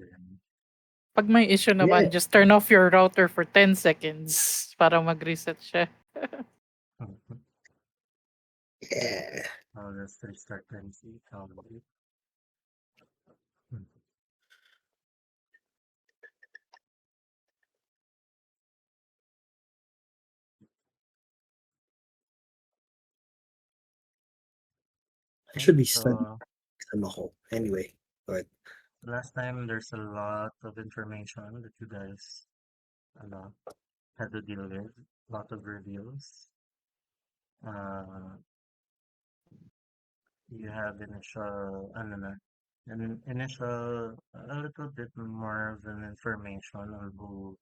again. 'Pag may issue Yeah. naman, just turn off your router for 10 seconds para mag-reset siya. Mhm. Yeah. I'll just restart and see how it. Mhm. I Okay, should be studying so some ako. Anyway, but last time there's a lot of information that you guys ano, had to deal with, lot of reviews. Uh, you have initial, ano na, an initial, a little bit more of an information on who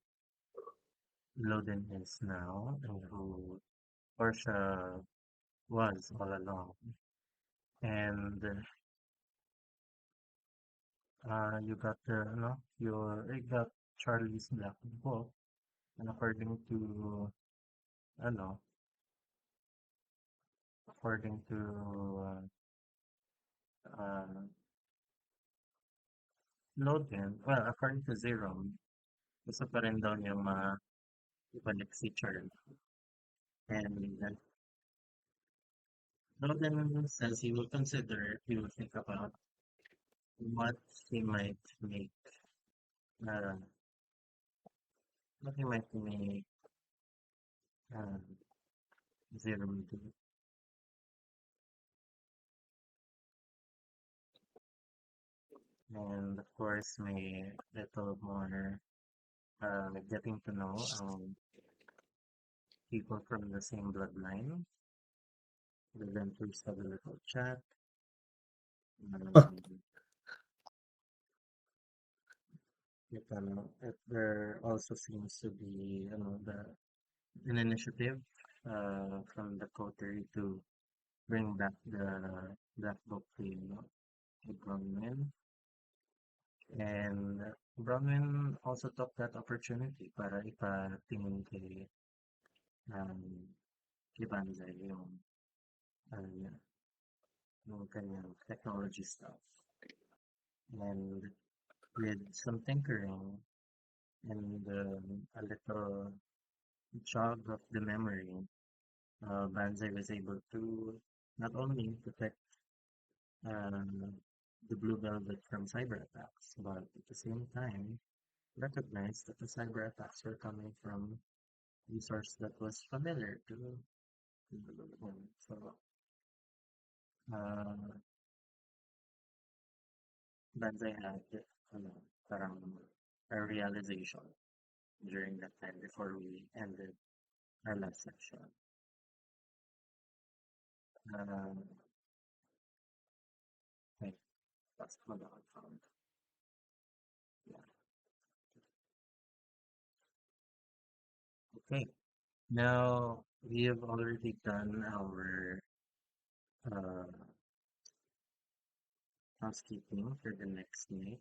Loden is now and who Portia was all along. And you got you got Charlie's Black Book, and ano, according to uh, Loden, well, according to Zero, gusto pa rin daw niya ibalik si Charlie. And Loden says he will consider, he will think about what he might make, uh, what he might make uh, Zero do. And of course, may little more getting to know people from the same bloodline. We went through a little chat. Um, there also seems to be, an initiative from the coterie to bring back the Black Book to Bronwyn. And Bronwyn also took that opportunity para ipatingin um, kay Banzai ano niya, yung kanyang technology stuff. And with some tinkering and a little jog of the memory, Banzai was able to not only protect um, the Blue Velvet from cyber attacks, but at the same time recognize that the cyber attacks were coming from a source that was familiar to him. So uh, Banzai had parang a realization during that time before we ended our last section. Um, okay, that's what I found. Yeah. Okay. Now we have already done our uh, housekeeping for the next night.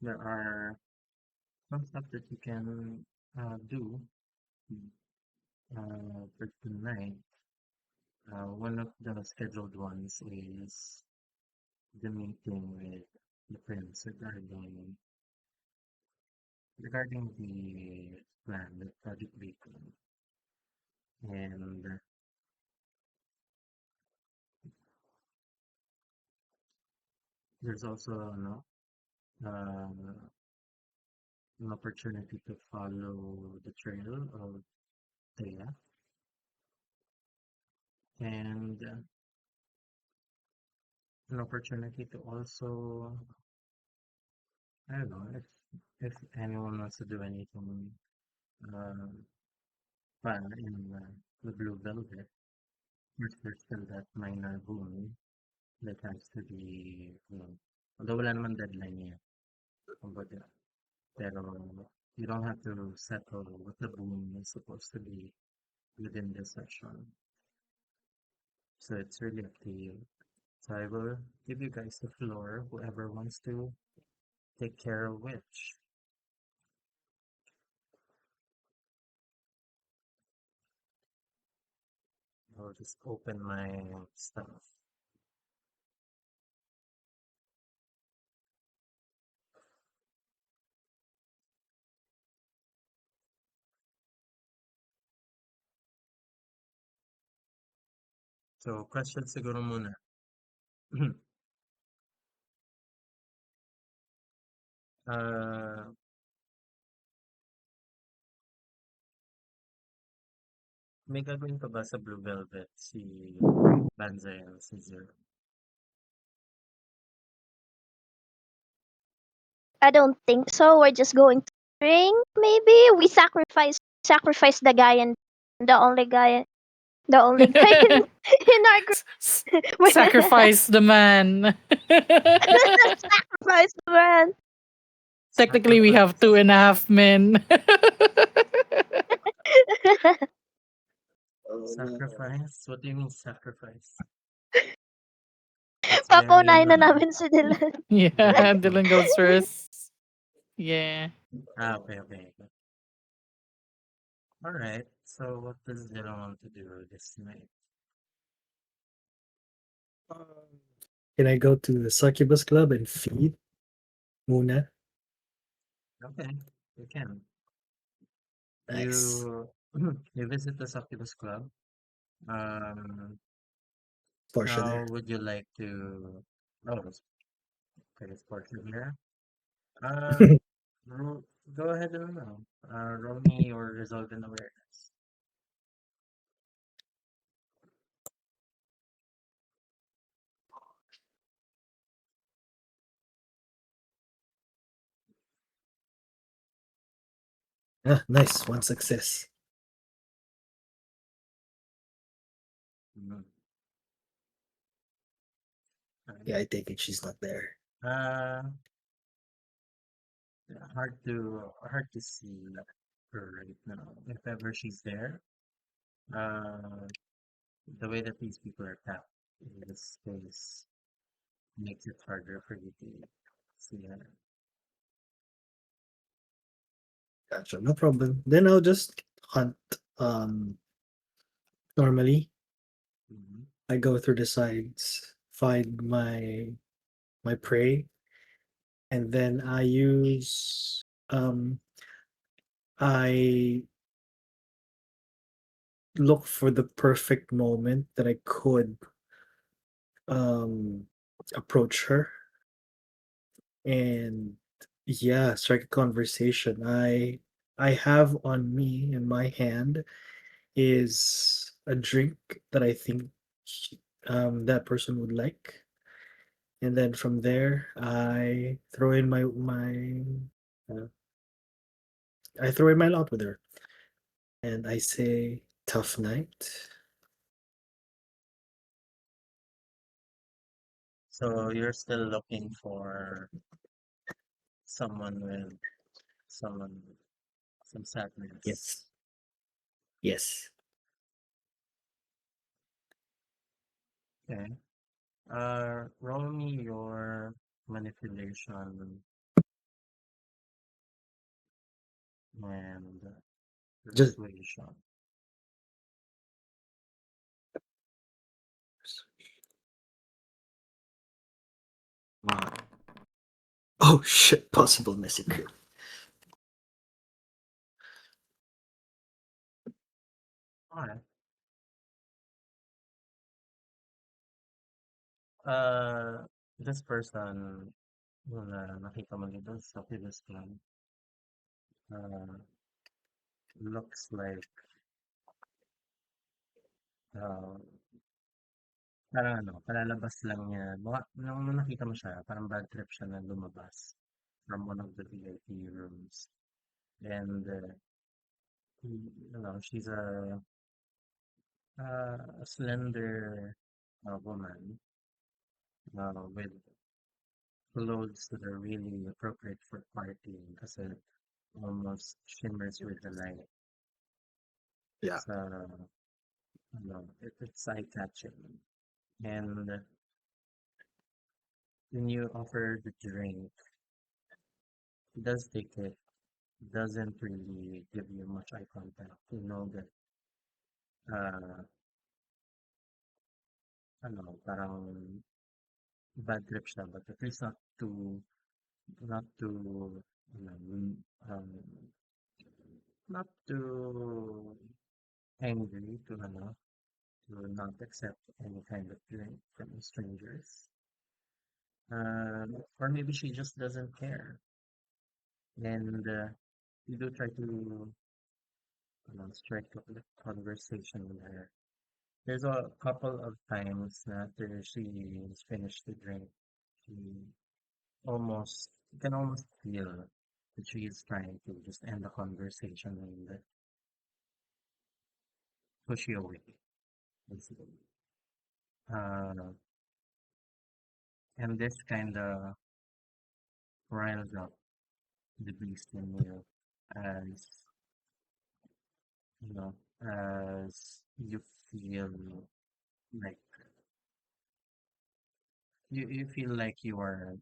There are some stuff that you can do for tonight. One of the scheduled ones is the meeting with the prince regarding the plan, the project beacon. And there's also an opportunity to follow the trail of Thea and an opportunity to also, I don't know, if anyone wants to do anything uh, fun in the Blue Velvet, there's still that minor boon that has to be, although wala naman deadline yet, kumbaga, pero you don't have to settle what the boon is supposed to be within this session. So it's really up to you. So I will give you guys the floor, whoever wants to take care of which. I'll just open my stuff. So, question siguro muna. Ah, may gagawin pa ba sa Blue Velvet si Banzai o si Zero? I don't think so. We're just going to drink. Maybe we sacrifice the guy and the only guy in our group. Sacrifice the man. Sacrifice the man. Technically, we have Sacrifice. 2.5 men. Oh no. Sacrifice? What do you mean sacrifice? It's very, Papaunahin na namin si Dylan. very Yeah, close. Dylan goes first. Yeah. Okay, okay. All right. So, what does Zero want to do this night? Um, Can I go to the succubus club and feed Muna? Okay, you can. Nice. You you visit the Succubus Club. Um, Portia how there. would you like to? Oh, okay, it's Portia here. Uh, ro go ahead and roll me or resolve an awareness. Ah, nice. One success. Mhm. Alright. Yeah, I take it she's not there. Uh, hard to see her right now. If ever she's there, uh, the way that these people are tapped in this space makes it harder for you to see her. Gotcha. No problem. Then I'll just hunt. Normally, Mhm. I go through the sides, find my prey, and then I look for the perfect moment that I could um approach her and yeah, strike a conversation. I have on me in my hand is a drink that I think that person would like. And then from there, uh, I throw in my lot with her, and I say, "Tough night." So you're still looking for someone with someone some sadness. Yes, yes. Okay. Roll me your manipulation and Just persuasion. wow. Oh shit! Possible missing. Alright. This person na nakita mo dito sa previous club, uh, looks like uh, parang kalalabas lang niya. Nung nakita mo siya, parang bad trip siya na lumabas from one of the VIP rooms. And, she's a slender woman with clothes that are really appropriate for partying kasi almost shimmers with the light. Yeah. So, it's eye-catching. And when you offer the drink, he does take it, doesn't really give you much eye contact. You know that, uh, parang bad trip siya, but at least not too, you know, um, not too angry to, to not accept any kind of drink from strangers. Or maybe she just doesn't care. And you do try to strike up a conversation with her. There's a couple of times that after she's finished the drink, she almost, you can almost feel that she is trying to just end the conversation and push you away, basically. Uh, and this kind of riles up the beast in you as, you know, as you feel like, you feel like you are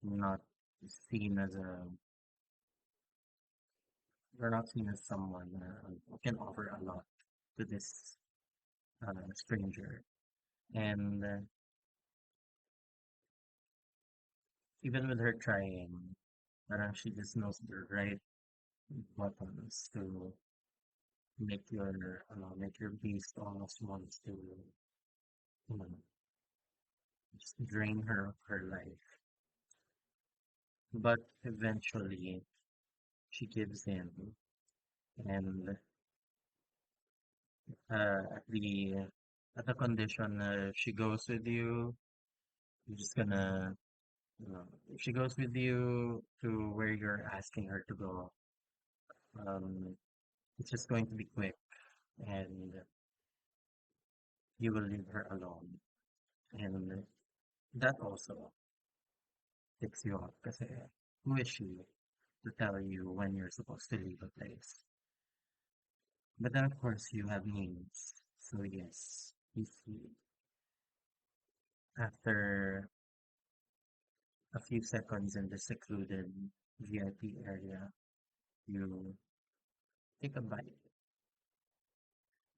not seen as a, you're not seen as someone who can offer a lot to this stranger. And even with her trying, she just knows the right buttons to make your beast almost wants to, you know, just drain her of her life. But eventually, she gives in, and at the condition she goes with you, you're just gonna, if she goes with you to where you're asking her to go, um, it's just going to be quick, and you will leave her alone. And that also ticks you off kasi who is she to tell you when you're supposed to leave a place? But then, of course, you have needs. So, yes, you see, after a few seconds in the secluded VIP area, you take a bite.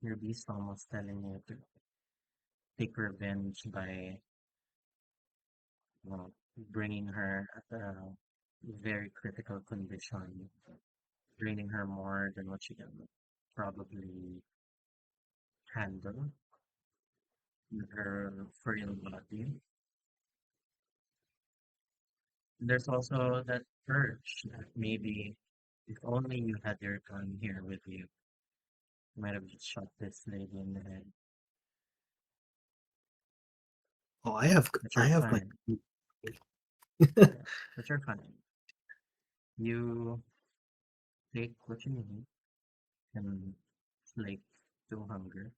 Your beast almost telling you to take revenge by, bringing her at a very critical condition, draining her more than what she can probably handle with her frail body. There's also that urge that maybe if only you had your gun here with you, you might have just shot this lady in the head. Oh, But I you're have my. fine. Yeah, but you're fine. You take what you need and slake to hunger.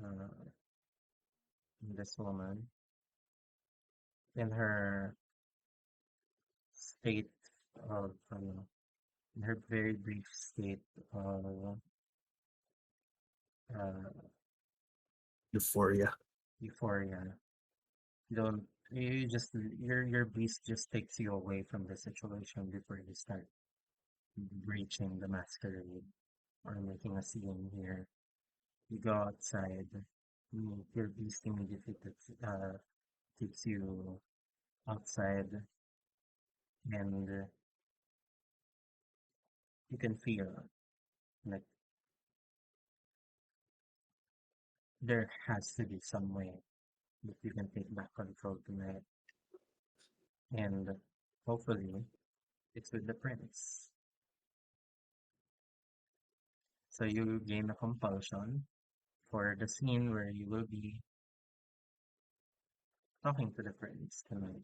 Uh, this woman, in her state of, in her very brief state of uh, Euphoria. euphoria, you don't, you just, your beast just takes you away from the situation before you start breaching the masquerade or making a scene here. You go outside, your beast immediately takes you outside, and you can feel like there has to be some way that you can take back control tonight, and hopefully it's with the prince. So you gain a compulsion for the scene where you will be talking to the prince tonight.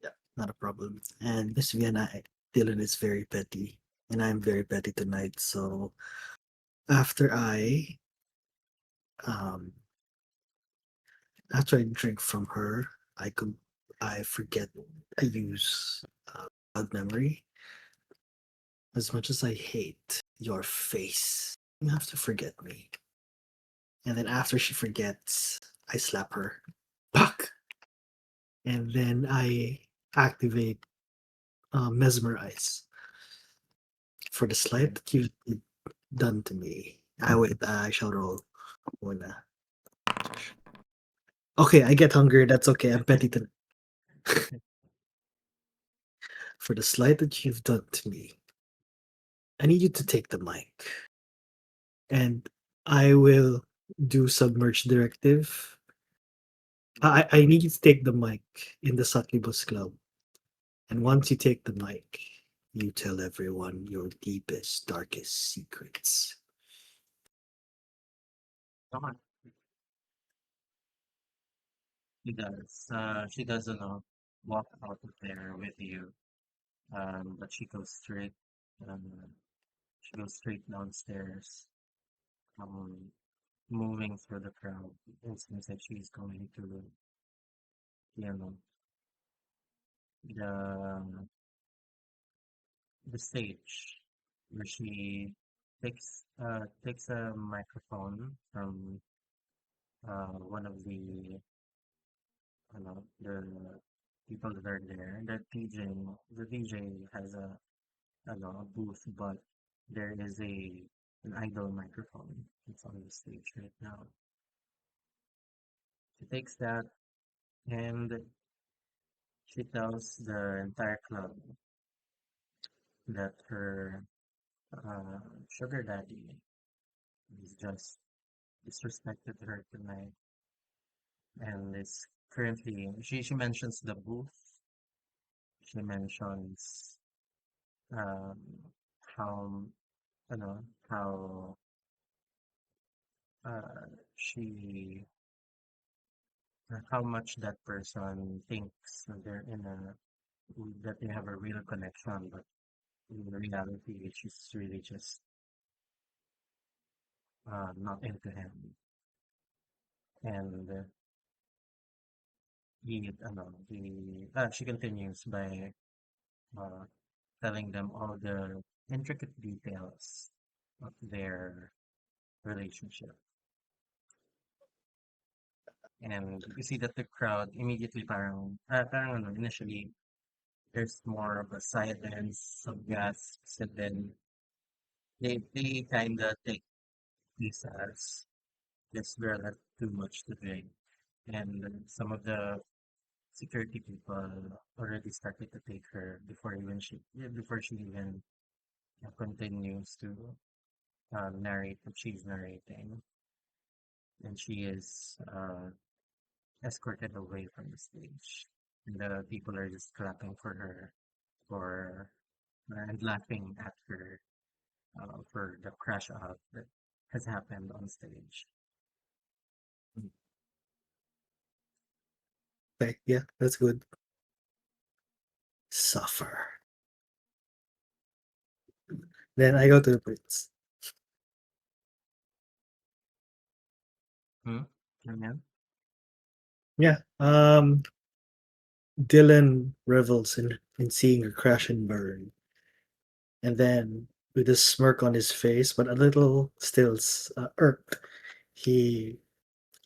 Yeah, not a problem. And Miss Vienna, Dylan is very petty, and I'm very petty tonight. So after um after I drink from her, I could I forget I use bad memory. As much as I hate your face, you have to forget me. And then after she forgets, I slap her. Fuck! And then I activate mesmerize for the Okay. slight that you've done to me. I shall roll. Muna. Okay, I get hungry. That's okay. I'm petty to for the slight that you've done to me. I need you to take the mic, and I will do submerge directive. I need you to take the mic in the Succubus Club, and once you take the mic, you tell everyone your deepest, darkest secrets. Come on. She does. She doesn't walk out of there with you. But she goes straight. Um, she goes straight downstairs. Um, moving through the crowd. It seems like she's going to, you know, the the stage where she takes a microphone from one of the people that are there. The DJ has a booth, but there is an idle microphone. It's on the stage right now. She takes that and she tells the entire club that her uh, sugar daddy is just disrespected her tonight and is currently she mentions the booth. She mentions um, how you know how she how much that person thinks that they're in a that they have a real connection, but in reality, she's really just not into him. And she continues by uh, telling them all the intricate details of their relationship. And you see that the crowd immediately parang initially there's more of a silence, some gasps, and then they kind of take this as this girl had too much to drink. And some of the security people already started to take her before she even continues to narrate what she's narrating, and she is escorted away from the stage. And the people are just clapping for her for and laughing at her for the crash out that has happened on stage. Okay, yeah, that's good. Suffer. Then I go to the prince. Hmm? Ganyan? Yeah. Dylan revels in seeing her crash and burn, and then with a smirk on his face, but a little still irked, he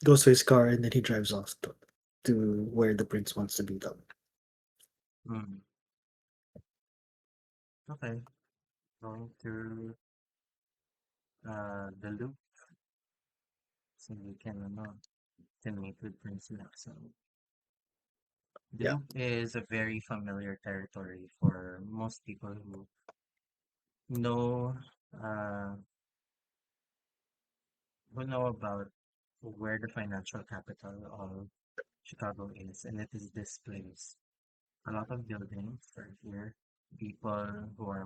goes to his car and then he drives off to where the prince wants to be done. Hmm. Okay. Going through the loop so you can meet with Prince Lakso. The Yeah. loop is a very familiar territory for most people who know uh, about where the financial capital of Chicago is, and it is this place. A lot of buildings are here. People who are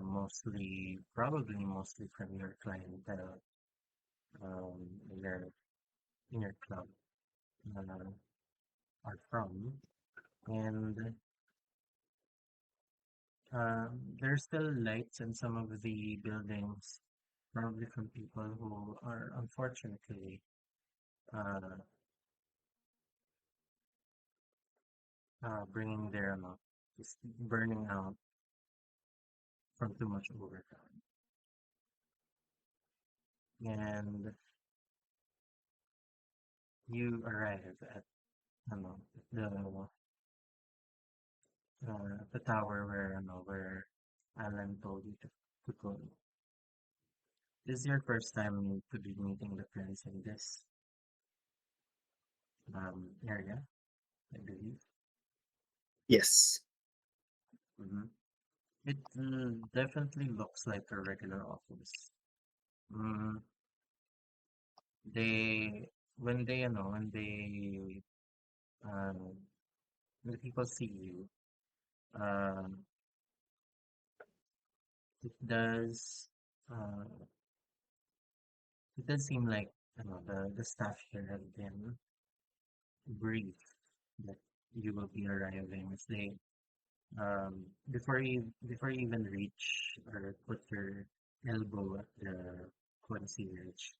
probably mostly from your clientele, in your club, uh, are from, and there's still lights in some of the buildings, probably from people who are unfortunately uh, bringing their just burning out from too much overtime. And you arrive at the the tower where Alan told you to go. This is your first time to be meeting the prince in this area, I believe. Yes. Mm-hmm. It definitely looks like a regular office. Mm, they when um, when people see you, um, it does uh, it does seem like the staff here have been briefed that you will be arriving. As they before you even reach or put your elbow at the concierge,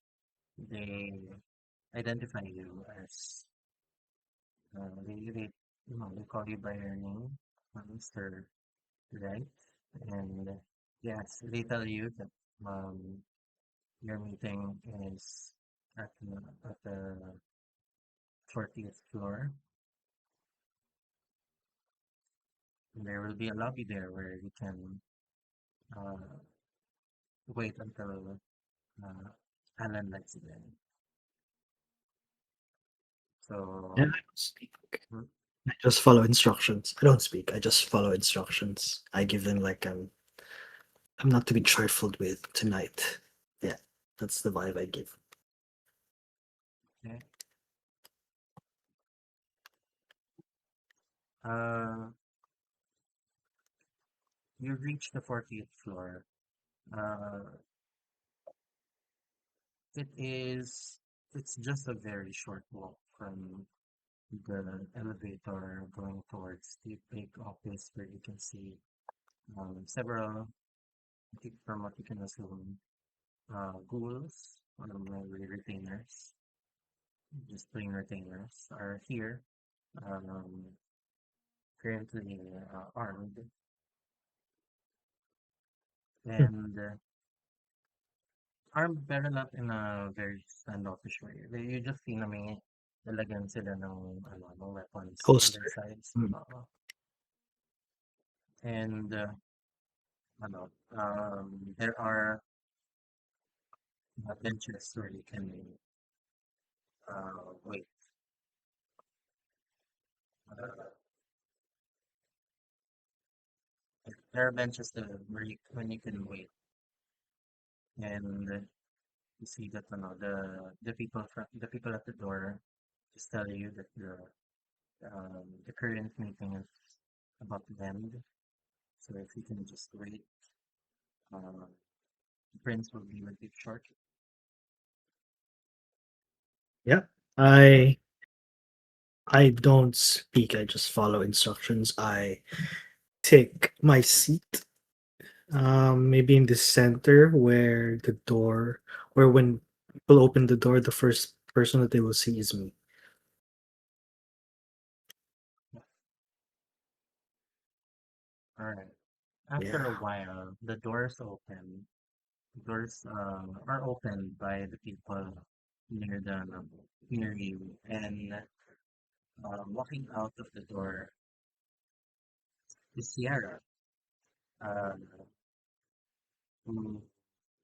they identify you as they they call you by your name, Mr. Right, and yes, they tell you that um your meeting is at the 40th floor. And there will be a lobby there where you can uh, wait until uh, Alan lets you in. Yeah, So, I don't speak. mm, I just follow instructions. I don't speak. I just follow instructions. I give them like I'm not to be trifled with tonight. Yeah, that's the vibe I give. okay. Uh, you reach the 40th floor. Uh, it is, it's just a very short walk from the elevator going towards the big office where you can see several, I think from what you can assume, ghouls or maybe retainers, just plain retainers are here, um, currently armed, Hmm. and armed pero not in a very standoffish way. You just see na may lalagyan sila ng weapons on their Holster. sides. Hmm. And there are benches where you can wait. Uh, there are benches that where when you can wait, and you see that the people at the door just tell you that the current meeting is about to end. So if you can just wait, uh, the prince will be with you shortly. Yeah, I don't speak. I just follow instructions. I take my seat, maybe in the center where the door, where when people open the door, the first person that they will see is me. All right. After Yeah. a while, the doors open. Doors are opened by the people near the near you, and walking out of the door is Sierra, uh, who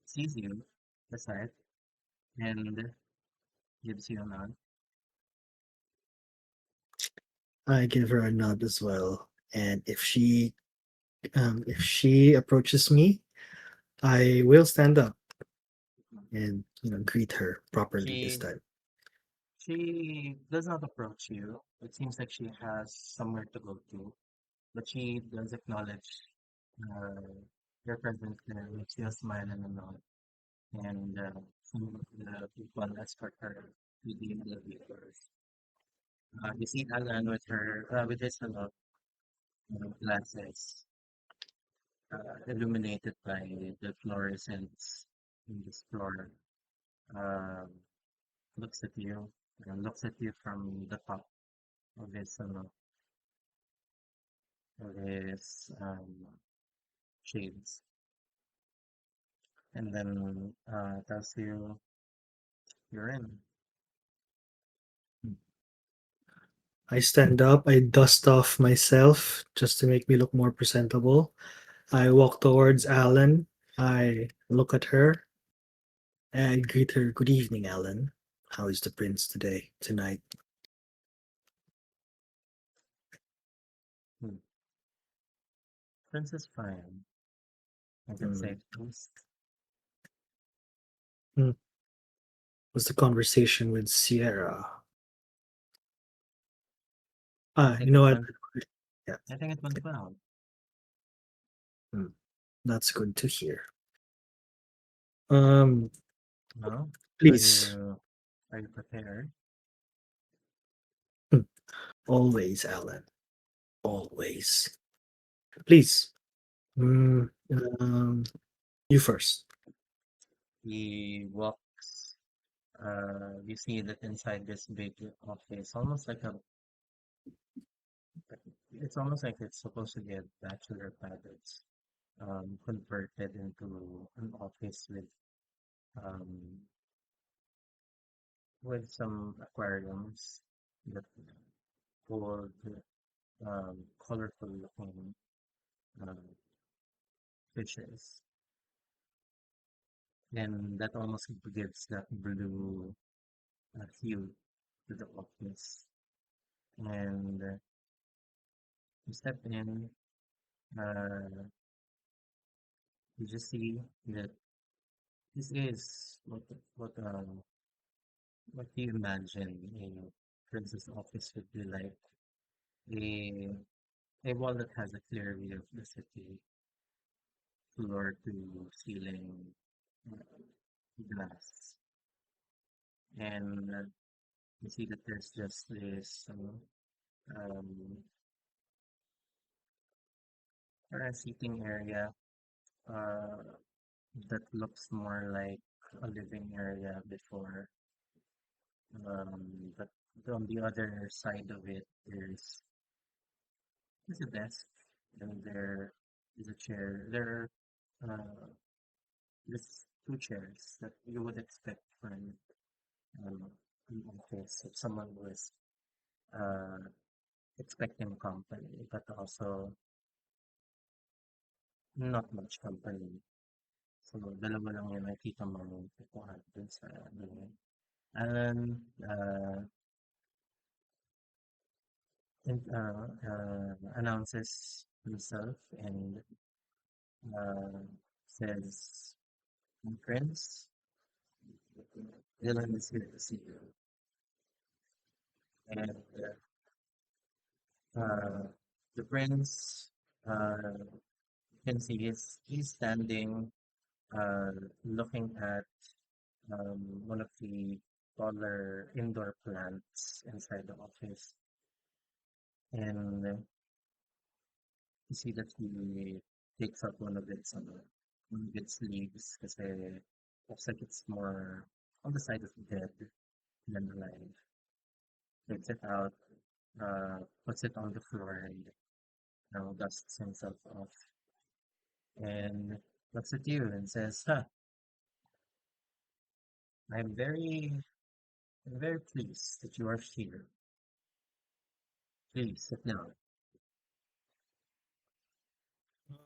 sees you aside and gives you a nod. I give her a nod as well, and if she approaches me, I will stand up and greet her properly this She time. she does not approach you. It seems like she has somewhere to go to, but she does acknowledge uh, your presence there, makes you a smile and a nod, and some of the people escort her to the elevators. You see Alan with her with his glasses illuminated by the fluorescence in this floor. Um, looks at you and looks at you from the top of his shades, and then tells you you're in. I stand up, I dust off myself just to make me look more presentable. I walk towards Alan. I look at her and I greet her. Good evening, Alan. How is the prince today, tonight? Hmm. Prince is fine. I can Mm. say post. Was the conversation with Sierra? I You think know it what? went. Yeah, I think it went well. that's good to hear. Um, No, are please, you prepared? always, Alan, always. Please, mm, um, you first. He walks. You see that inside this big office, almost like a. It's almost like it's supposed to be a bachelor pad that's converted into an office um, with some aquariums that hold colorful looking um, fishes, and that almost gives that blue hue to the office. And you step in, uh, you just see that this is what you imagine a princess office would be like. A a wall that has a clear view of the city, floor to ceiling uh, glass, and you see that there's just this seating area uh, that looks more like a living area before. But on the other side of it, there's a desk, and there is a chair. Uh, there's two chairs that you would expect from um, an office if someone was uh, expecting company, but also not much company. So, dalawa lang yung nakita mong upuan dun sa ano yun. Alan announces himself and uh, says, "My friends, Dylan is here to see you." And uh, the prince uh, can see he's standing looking at one of the taller indoor plants inside the office. And you see that he takes out one of its leaves kasi looks like it's more on the side of dead than alive. Takes it out, puts it on the floor and now dusts himself off and looks at you and says, "Huh, I'm very pleased that you are here. Please sit down."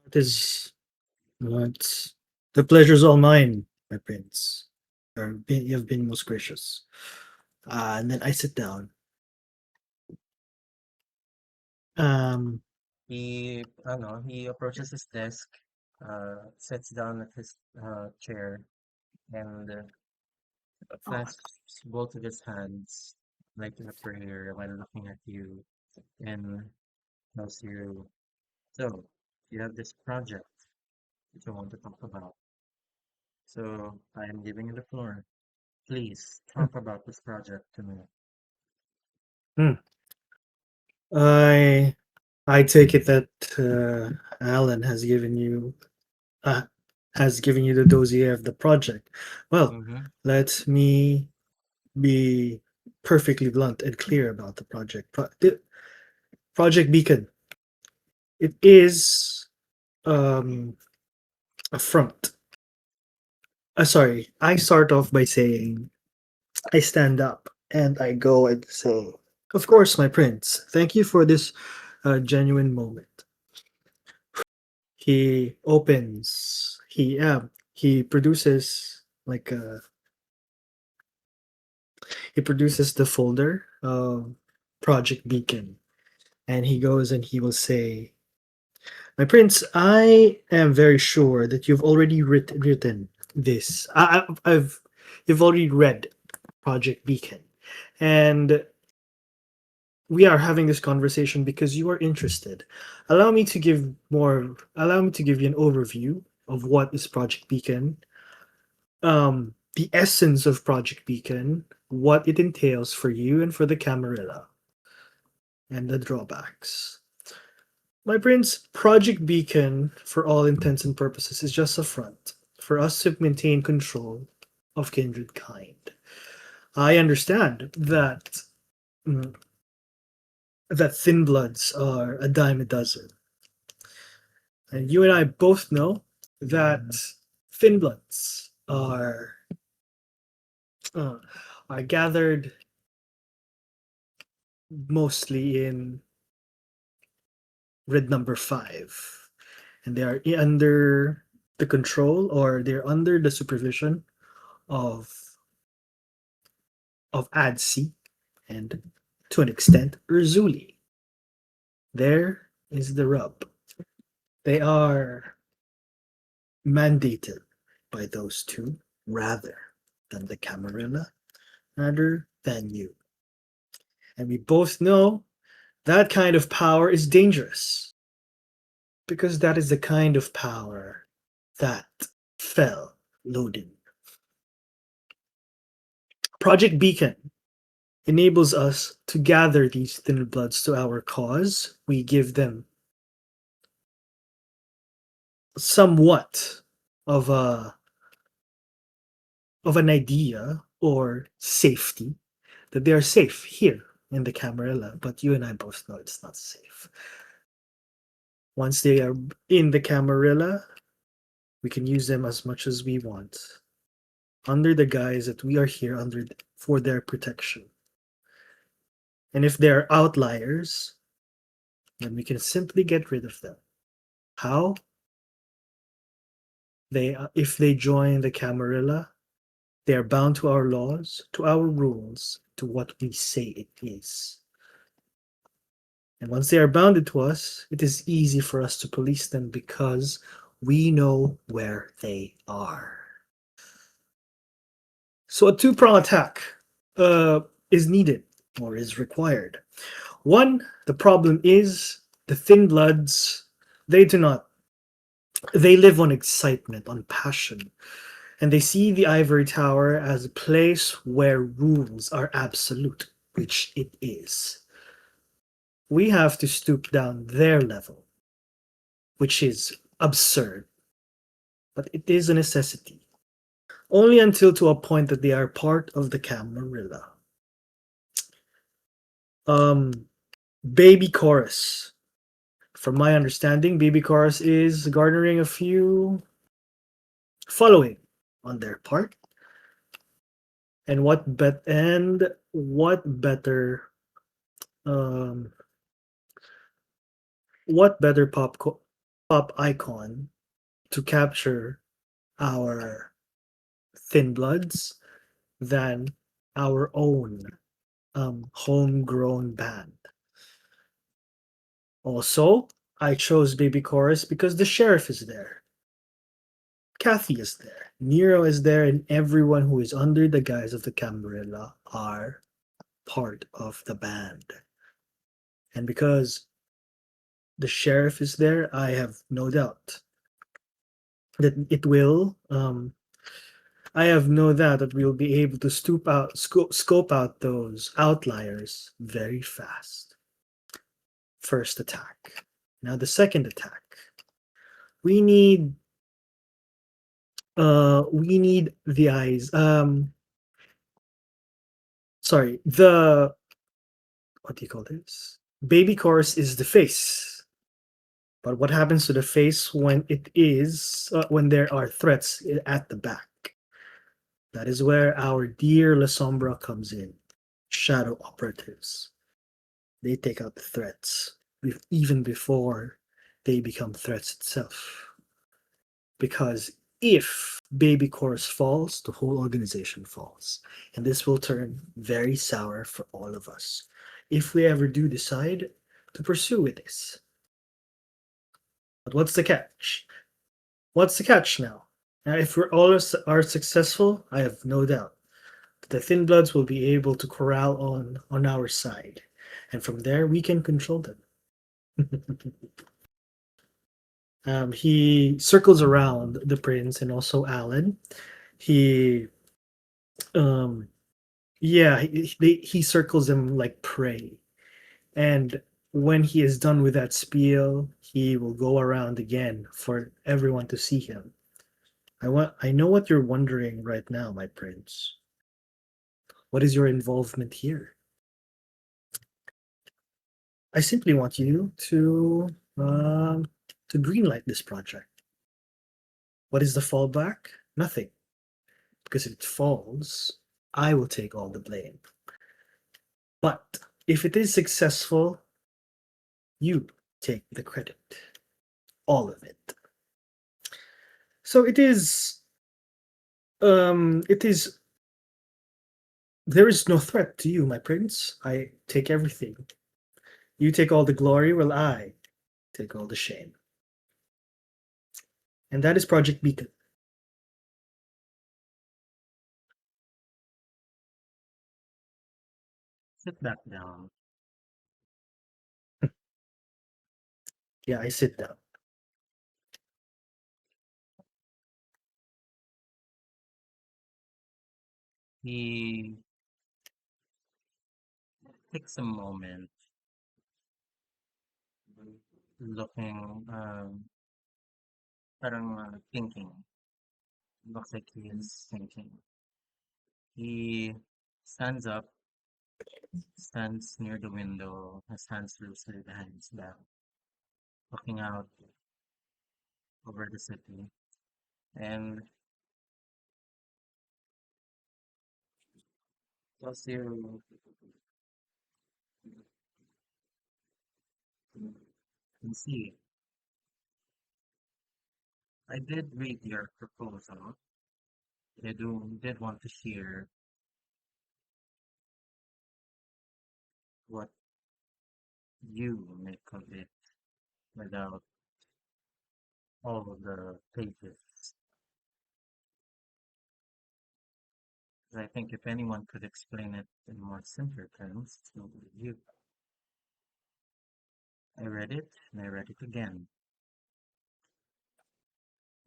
It is what the pleasure's all mine, my prince. You have been most gracious. And then I sit down. Um, He approaches his desk, sits down at his chair, and clasps both of his hands like in a prayer while looking at you and tells you, "So, you have this project that you want to talk about. So, I am giving you the floor. Please talk about this project to me." hmm. I I take it that Alan uh, has given you the dossier of the project. Well, Mm-hmm. let me be perfectly blunt and clear about the project. The Project Beacon. It is um, a front. Sorry, I start off by saying I stand up and I go and say, "Of course, my prince. Thank you for this genuine moment." He opens. He produces he produces the folder of Project Beacon, and he goes and he will say, My prince, I am very sure that you've already written this. You've already read Project Beacon, and we are having this conversation because you are interested. Allow me to give you an overview of what is Project Beacon, the essence of Project Beacon, what it entails for you and for the Camarilla, and the drawbacks. My prince, Project Beacon, for all intents and purposes, is just a front for us to maintain control of kindred kind. I understand that mm, that thin bloods are a dime a dozen, and you and I both know that thin bloods uh, are gathered mostly in red number 5, and they are under the control, or they're under the supervision of Adsi and, to an extent, Urzuli. There is the rub. They are mandated by those two rather than the Camarilla, rather than you. And we both know that kind of power is dangerous because that is the kind of power that fell Lodin. Project Beacon enables us to gather these thin bloods to our cause. We give them somewhat of an idea or safety that they are safe here in the Camarilla, but you and I both know it's not safe. Once they are in the Camarilla, we can use them as much as we want, under the guise that we are here for their protection. And if they're outliers, then we can simply get rid of them. How? If they join the Camarilla, they are bound to our laws, to our rules, to what we say it is. And once they are bounded to us, it is easy for us to police them because we know where they are. So a two-prong attack is needed or is required. One, the problem is the thin bloods, they live on excitement, on passion, and they see the ivory tower as a place where rules are absolute, which it is. We have to stoop down their level, which is absurd, but it is a necessity. Only until to a point that they are part of the Camarilla. Baby Chorus. From my understanding, Baby Chorus is garnering a few following on their part. And what um, better pop icon to capture our thin bloods than our own homegrown band. Also, I chose Baby Chorus because the sheriff is there. Kathy is there. Nero is there, and everyone who is under the guise of the Camarilla are part of the band. And because the sheriff is there, I have no doubt that I have no doubt that we'll be able to scope out those outliers very fast. First attack. Now the second attack. We need the eyes. Sorry, what do you call this? Baby Chorus is the face. But what happens to the face when when there are threats at the back? That is where our dear La Sombra comes in. Shadow operatives. They take out the threats even before they become threats itself. Because if Baby Chorus falls, the whole organization falls. And this will turn very sour for all of us if we ever do decide to pursue this. But what's the catch? What's the catch now? Now, if we're all are successful, I have no doubt that the Thin Bloods will be able to corral on our side, and from there we can control them. He circles around the prince and also Alan. He, um, yeah, he circles them like prey. And when he is done with that spiel, he will go around again for everyone to see him. I know what you're wondering right now, my prince. What is your involvement here? I simply want you to greenlight this project. What is the fallback? Nothing. Because if it falls, I will take all the blame. But if it is successful, you take the credit. All of it. So it is there is no threat to you, my prince. I take everything. You take all the glory, while I take all the shame. And that is Project Beacon. Sit back down. Yeah, I sit down. He takes a moment, looking, parang thinking. Looks like he is thinking. He stands up, stands near the window, his hands loosely behind his back, looking out over the city. And tells you, can see, I did read your proposal. Did want to hear what you make of it without all of the pages. 'Cause I think if anyone could explain it in more simpler terms, it would be you. I read it and I read it again.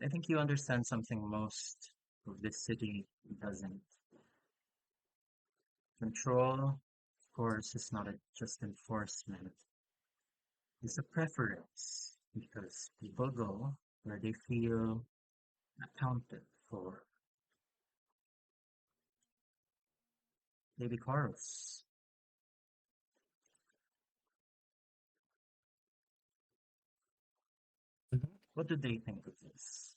I think you understand something most of this city doesn't. Control, of course, is not just enforcement. It's a preference because people go where they feel accounted for. Maybe Carlos. What do they think of this?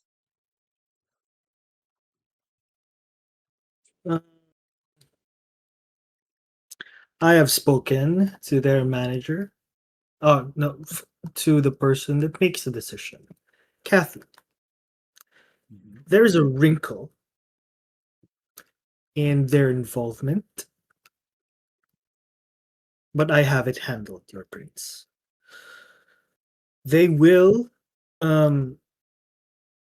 Uh, I have spoken to their manager. Oh, no, to the person that makes the decision. Kathy, Mhm. there is a wrinkle in their involvement, but I have it handled, your prince. They will um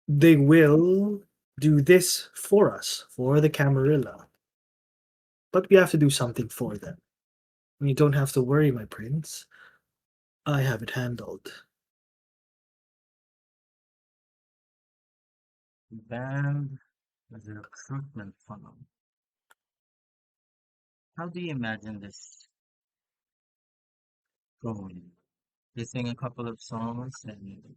they will do this for us, for the Camarilla. But we have to do something for them. You don't have to worry, my prince. I have it handled. Band as a recruitment funnel. How do you imagine this going? You sing a couple of songs and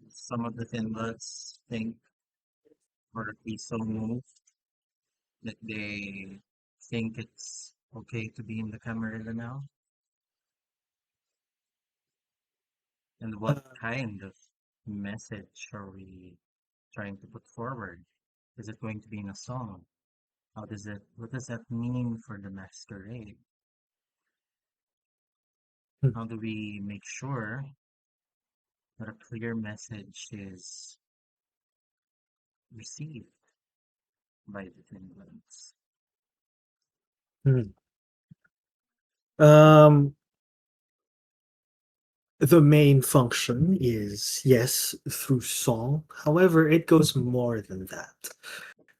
some of the Thin Bloods think or be so moved that they think it's okay to be in the Camarilla now? And what Uh, kind of message are we trying to put forward? Is it going to be in a song? What does that mean for the masquerade? hmm, How do we make sure that a clear message is received by the Finlands? hmm. Um, the main function is, yes, through song. However, it goes more than that.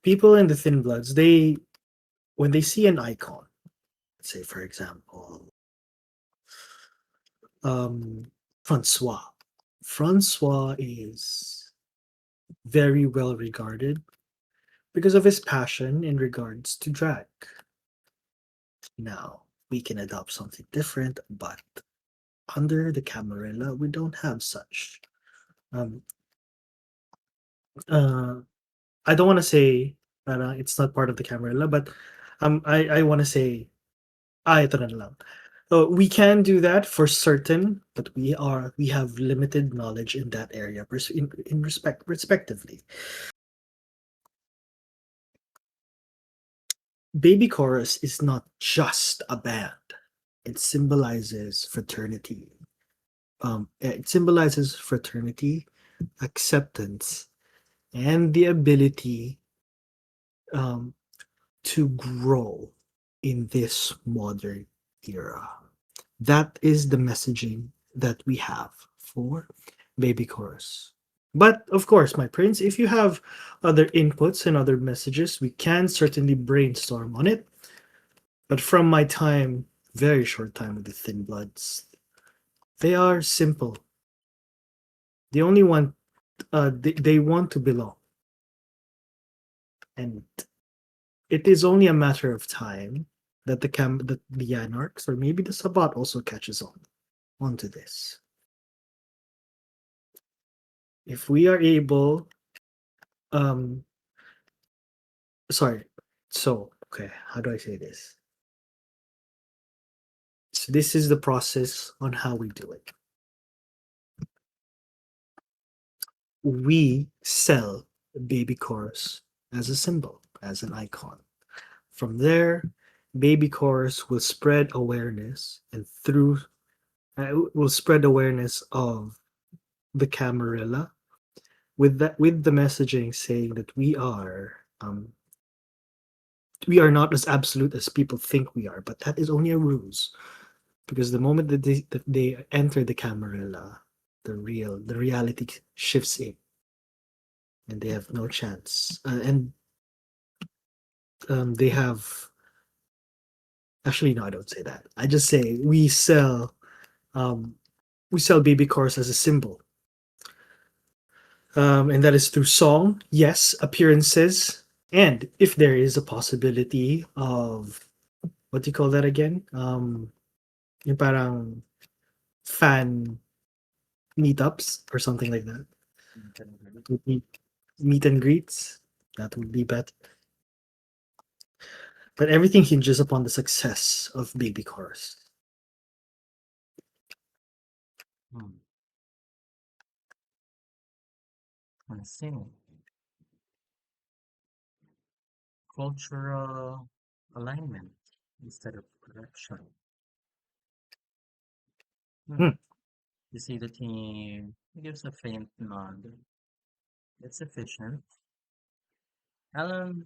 People in the Thin Bloods, when they see an icon, let's say for example, Francois. Francois is very well regarded because of his passion in regards to drag. Now, we can adopt something different, but under the Camarilla, we don't have such. Um, uh, I don't want to say that it's not part of the Camarilla, but I want to say, ito na lang. We can do that for certain, but we have limited knowledge in that area, in respectively. Baby Chorus is not just a band. It symbolizes fraternity. It symbolizes fraternity, acceptance, and the ability um, to grow in this modern era. That is the messaging that we have for Baby Chorus. But of course, my prince, if you have other inputs and other messages, we can certainly brainstorm on it. But from my time, very short time with the Thin Bloods, they are simple. They only want, they want to belong. And it is only a matter of time that the Anarchs or maybe the Sabat also catches on onto this. If we are able, um, sorry, so okay, how do I say this? So this is the process on how we do it. We sell Baby Chorus as a symbol, as an icon. From there, Baby Chorus will spread awareness, and through will spread awareness of the Camarilla with the messaging saying that we are not as absolute as people think we are, but that is only a ruse. Because the moment that they enter the Camarilla, the reality shifts in, and they have no chance. And they have actually no, I don't say that. I just say um, we sell baby chorus as a symbol, and that is through song, yes, appearances, and if there is a possibility of what do you call that again? Yung parang fan meetups or something like that. Meet, meet and greets. That would be better. But everything hinges upon the success of Baby Chorus. Hmm. I see. Cultural alignment instead of correction. Hmm. Hmm. You see the team gives a faint nod. It's efficient. Alan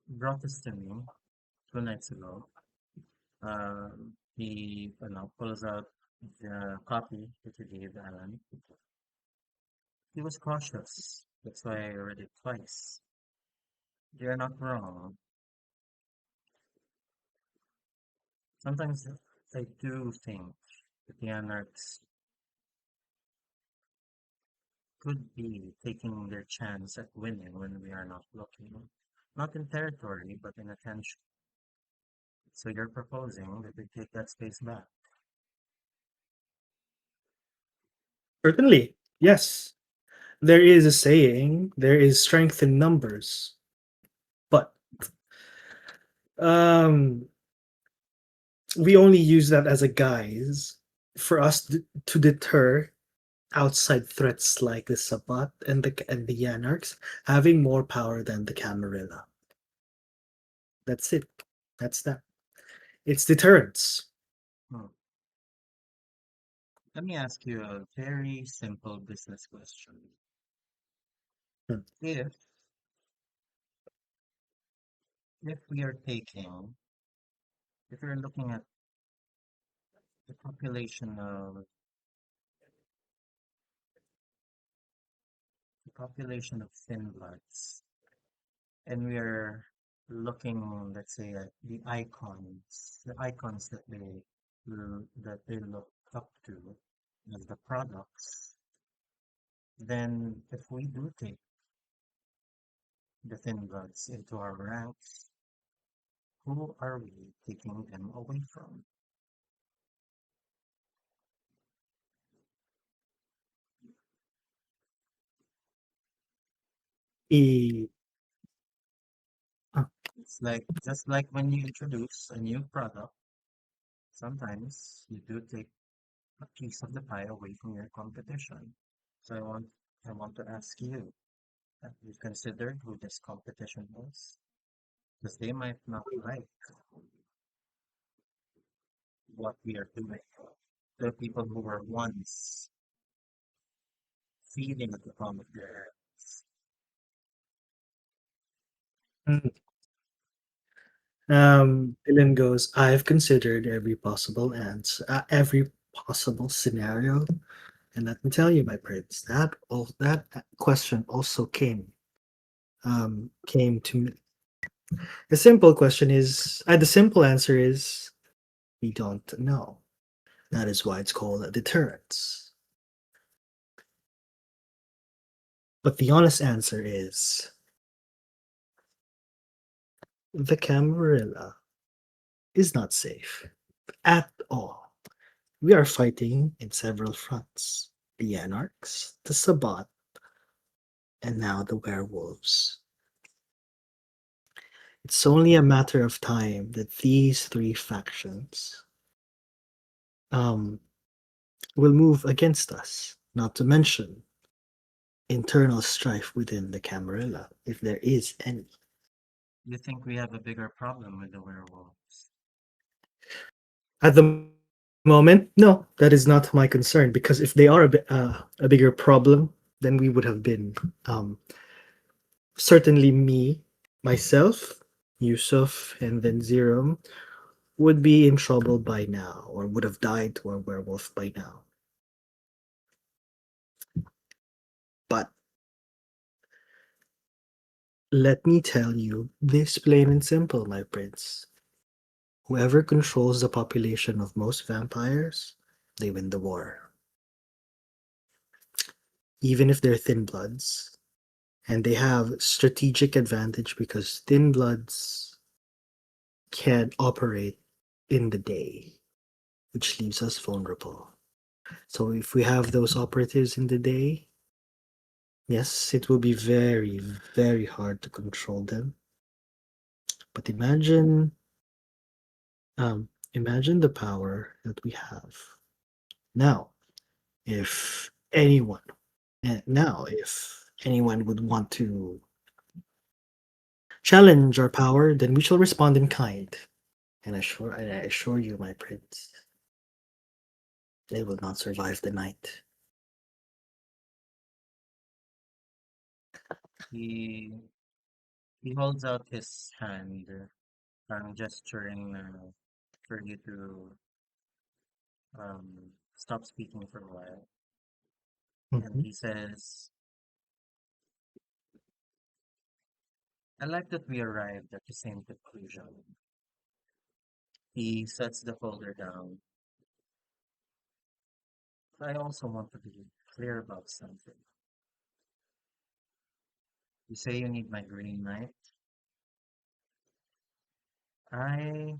brought this to me 2 nights ago. He pulls out the copy that you gave Alan. He was cautious. That's why I read it twice. You're not wrong. Sometimes I do think that the anarchs could be taking their chance at winning when we are not looking. Not in territory, but in attention. So you're proposing that we take that space back. Certainly, yes. There is a saying, there is strength in numbers. But um, we only use that as a guise for us to deter outside threats like the Sabat and the Yanarchs having more power than the Camarilla. That's it. That's that. It's deterrence. Hmm. Let me ask you a very simple business question. Hmm. If we are taking, if we're looking at the population of the population of thin bloods, and we are looking, let's say, at the icons that they look up to as the products. Then, if we do take the thin bloods into our ranks, who are we taking them away from? E It's like just like when you introduce a new product, sometimes you do take a piece of the pie away from your competition. So I want to ask you, have you considered who this competition is? Because they might not like what we are doing. There are people who were once feeding at the palm of their hands. Dylan goes, I've considered every possible answer, every possible scenario, and let me tell you, my prince, that question also came to me. The simple answer is we don't know. That is why it's called a deterrence. But the honest answer is the Camarilla is not safe at all. We are fighting in several fronts: the Anarchs, the Sabbat, and now the werewolves. It's only a matter of time that these three factions um, will move against us, not to mention internal strife within the Camarilla, if there is any. You think we have a bigger problem with the werewolves? At the moment, no, that is not my concern, because if they are a bigger problem, then we would have been certainly me, myself, Yusuf, and then Zerum would be in trouble by now, or would have died to a werewolf by now. But let me tell you this plain and simple, my prince. Whoever controls the population of most vampires, they win the war. Even if they're thin bloods. And they have strategic advantage because thin bloods can operate in the day, which leaves us vulnerable. So if we have those operatives in the day, yes, it will be very, very hard to control them. But imagine the power that we have now. If anyone, if anyone would want to challenge our power, then we shall respond in kind. And I assure you, my prince, they will not survive the night. He he holds out his hand, gesturing for you to stop speaking for a while, and Mhm. he says, "I like that we arrived at the same conclusion." He sets the folder down. I also want to be clear about something. You say you need my green light. I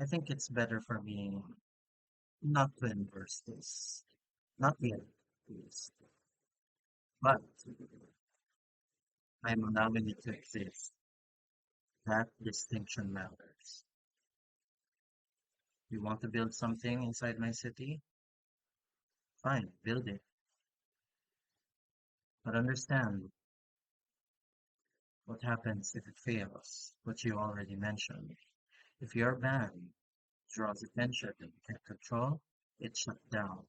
I think it's better for me not to endorse this. Not yet, please. But I'm allowing it to exist. That distinction matters. You want to build something inside my city? Fine, build it. But understand what happens if it fails, what you already mentioned. If your ban draws attention that you can't control, it's shut down.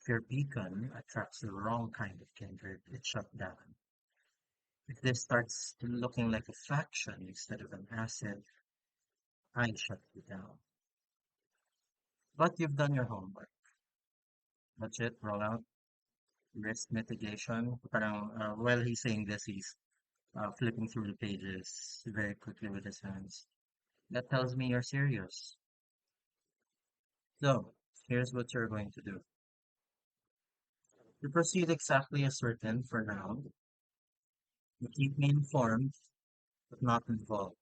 If your beacon attracts the wrong kind of kindred, it's shut down. If this starts looking like a faction instead of an asset, I shut you down. But you've done your homework. Budget, rollout, risk mitigation. Parang, while he's saying this, he's flipping through the pages very quickly with his hands. That tells me you're serious. So, here's what you're going to do. You proceed exactly as written for now. You keep me informed, but not involved.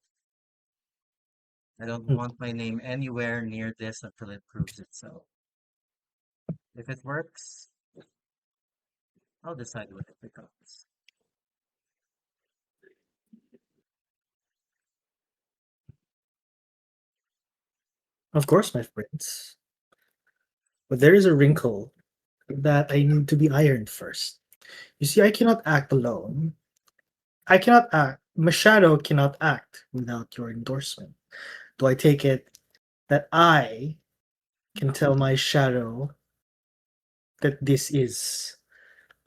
I don't Hmm. want my name anywhere near this until it proves itself. If it works, I'll decide what it becomes. Of course, my friends. But there is a wrinkle that I need to be ironed first. You see, I cannot act alone. I cannot act. My shadow cannot act without your endorsement. Do I take it that I can tell my shadow that this is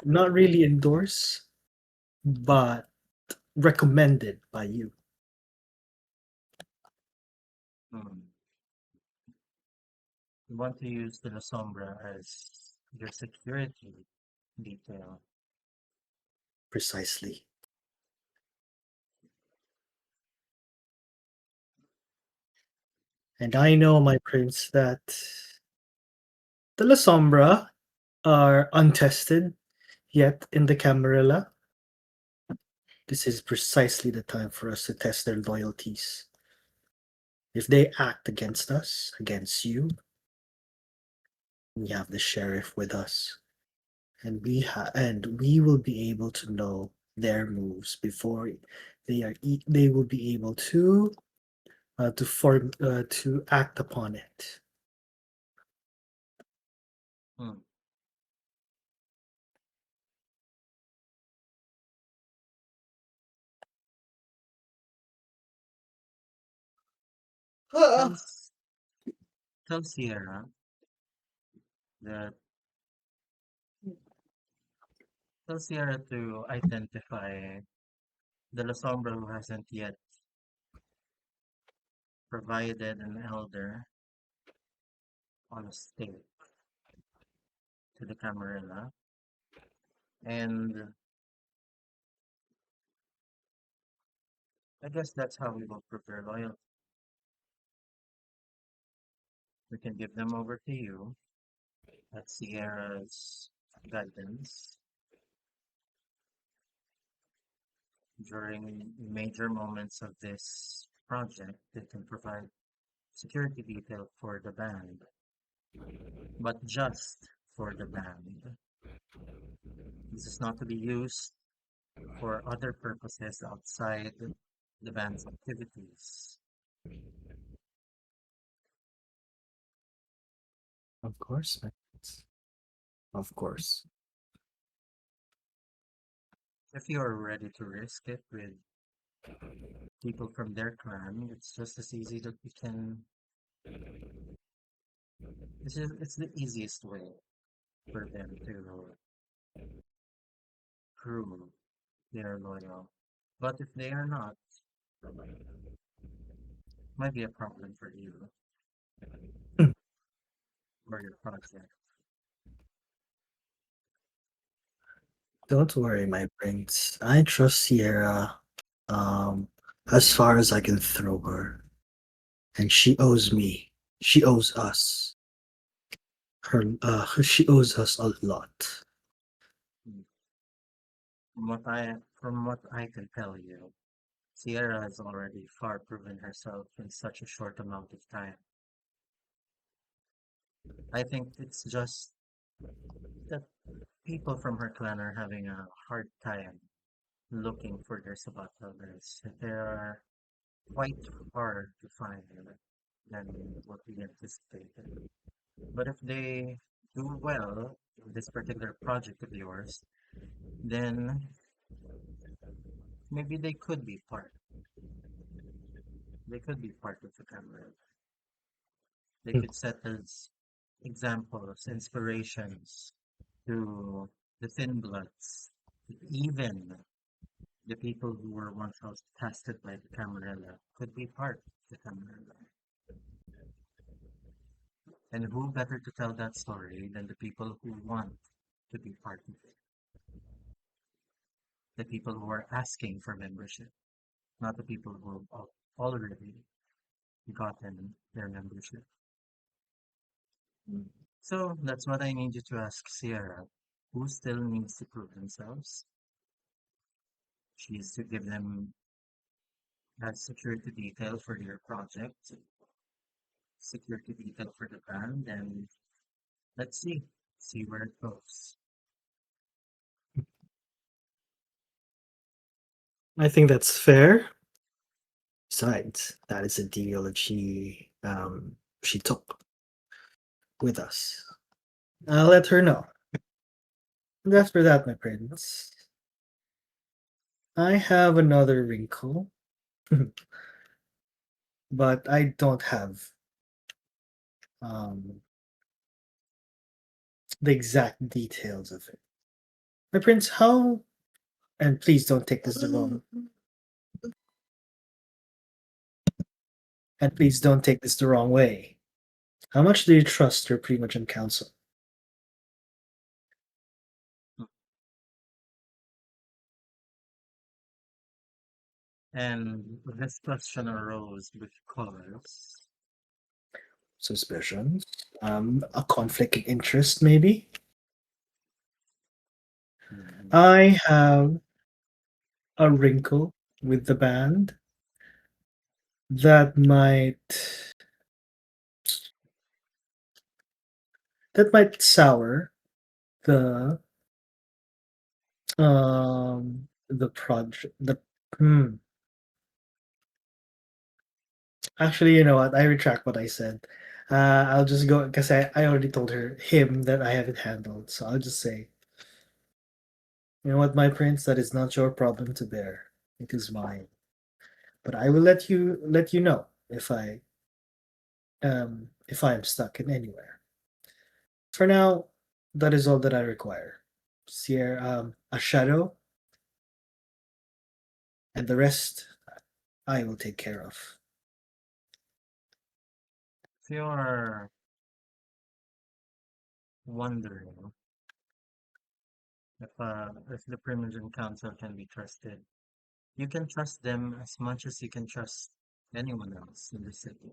not really endorsed, but recommended by you? Hmm. You want to use the La Sombra as your security detail. Precisely. And I know, my prince, that the La Sombra are untested yet in the Camarilla. This is precisely the time for us to test their loyalties. If they act against us, against you, we have the sheriff with us, and we will be able to know their moves before they will be able to act upon it. Hmm. Tell, S- tell Sierra that tell Sierra to identify the La Sombra who hasn't yet provided an elder on a stake to the Camarilla, and I guess that's how we will prepare loyalty. We can give them over to you at Sierra's guidance during major moments of this project. They can provide security detail for the band, but just for the band. This is not to be used for other purposes outside the band's activities. Of course, my friends. Of course. If you are ready to risk it with people from their clan, it's just as easy that we can. It's the easiest way for them to prove they are loyal. But if they are not, might be a problem for you or your project. Don't worry, my prince. I trust Sierra um, as far as I can throw her. And she owes me. She owes us. She owes us a lot. Mm. From what I can tell you, Sierra has already far proven herself in such a short amount of time. I think it's just that people from her clan are having a hard time looking for their sabbatials. They are quite hard to find than what we anticipated. But if they do well in this particular project of yours, then maybe they could be part. They could be part of the camera. They Hmm. could set as examples, inspirations to the thin bloods, even The people who were once tested by the Camarilla could be part of the Camarilla. And who better to tell that story than the people who want to be part of it? The people who are asking for membership, not the people who have already gotten their membership. So that's what I need you to ask Sierra. Who still needs to prove themselves? She is to give them that security detail for your project, security detail for the band, and let's see where it goes. I think that's fair. Besides, that is a deal that she took with us. I'll let her know. And after that, my prince, I have another wrinkle, but I don't have um, the exact details of it. My prince, how? And please don't take this the wrong. And please don't take this the wrong way. How much do you trust your Primogen Council? And this question arose because Suspicions? A conflict of interest, maybe? mm, I have a wrinkle with the band that might sour the project. Hmm. Actually, you know what? I retract what I said. I'll just go because I already told him that I have it handled. So I'll just say, you know what, my prince, that is not your problem to bear. It is mine. But I will let you know if I am stuck in anywhere. For now, that is all that I require. Sierra, a shadow, and the rest I will take care of. if you're wondering if the Primogen Council can be trusted, you can trust them as much as you can trust anyone else in the city.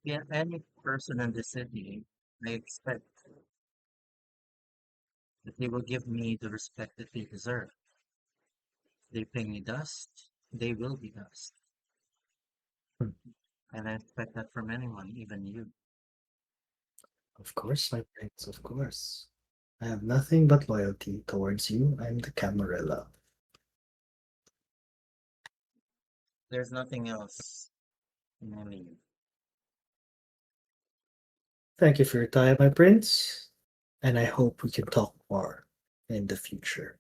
Yeah, any person in the city, I expect that they will give me the respect that they deserve. They pay me dust, they will be dust. Hmm. And I expect that from anyone, even you. Of course, my prince, of course. I have nothing but loyalty towards you and the Camarilla. There's nothing else in my leave. Thank you for your time, my prince, and I hope we can talk more in the future.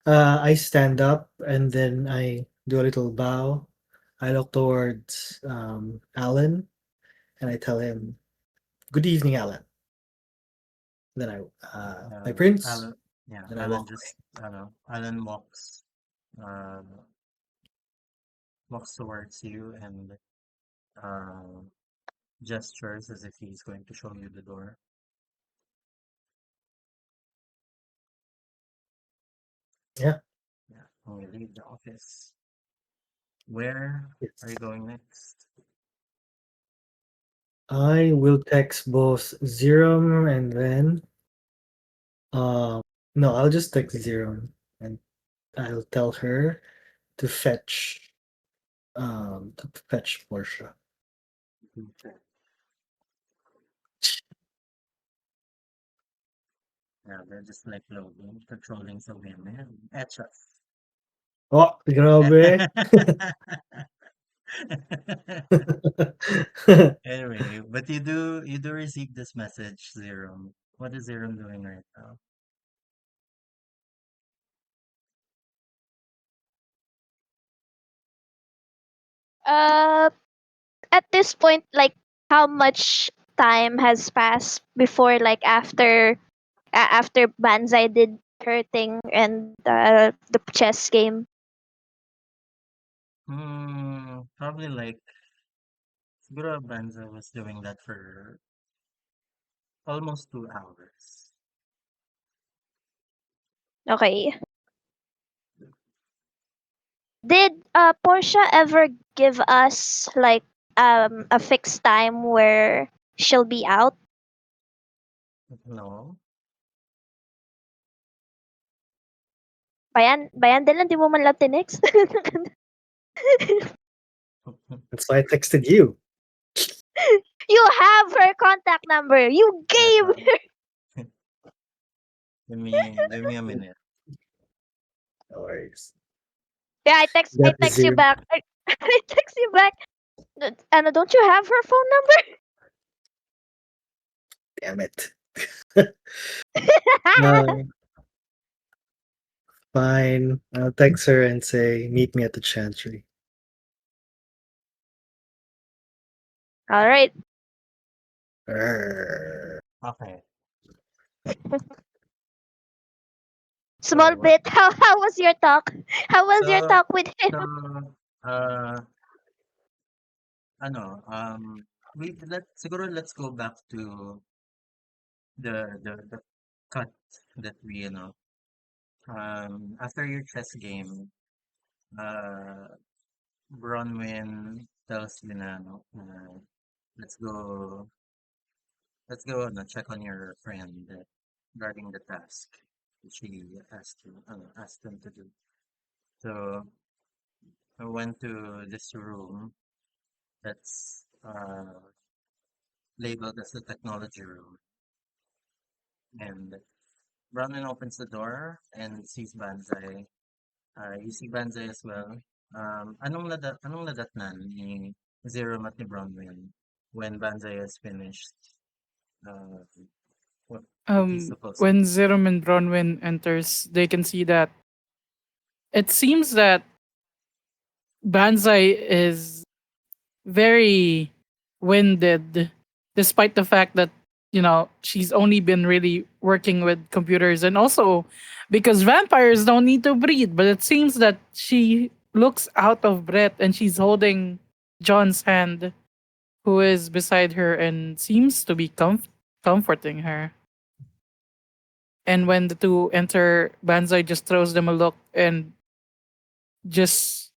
I stand up and then I do a little bow. I look towards Alan and I tell him, "Good evening, Alan." Then my prince. Alan, yeah, Then I Alan walk just, away. I don't know, Alan uh, walks towards you and uh, gestures as if he's going to show you the door. Yeah. Yeah, when we leave the office. Where are you Yes. going next? I will text both Zerum and then um no, I'll just text Zerum and I'll tell her to fetch Portia. Okay. Yeah, they're just like Logan, patrolling sa women. Etchas. Oh, grabe. Anyway, but you do receive this message, Zerum. What is Zerum doing right now? Uh, at this point, like, how much time has passed before, like, after Banzai did her thing and the chess game. Probably like siguro Banzai was doing that for almost 2 hours. Okay. Did Portia ever give us like a fixed time where she'll be out? No. Bayan Dylan, di mo man lang tinext. That's why I texted you. You have her contact number. You gave Uh, her. give me a minute. No worries. Yeah, I Got the text you Zoom. back. I text you back. Ano, don't you have her phone Damn it. number? Fine. I'll text her and say, meet me at the chantry. All right. Arr. Okay. Small What? bit. How was your talk? How was your So talk with him? so uh ano we let's go back to the cut that we after your chess game Bronwyn tells you na let's go check on your friend regarding the task that she asked them to do. So I went to this room that's labeled as the technology room, and Bronwyn opens the door and sees Banzai. You see Banzai as well. Anong nadatnan ni Zero at ni Bronwyn when Banzai is finished? Uh, what he's supposed to When do. Zerum and Bronwyn enters, they can see that it seems that Banzai is very winded, despite the fact that she's only been really working with computers, and also because vampires don't need to breathe. But it seems that she looks out of breath, and she's holding John's hand, who is beside her, and seems to be comforting her. And when the two enter, Banzai just throws them a look and just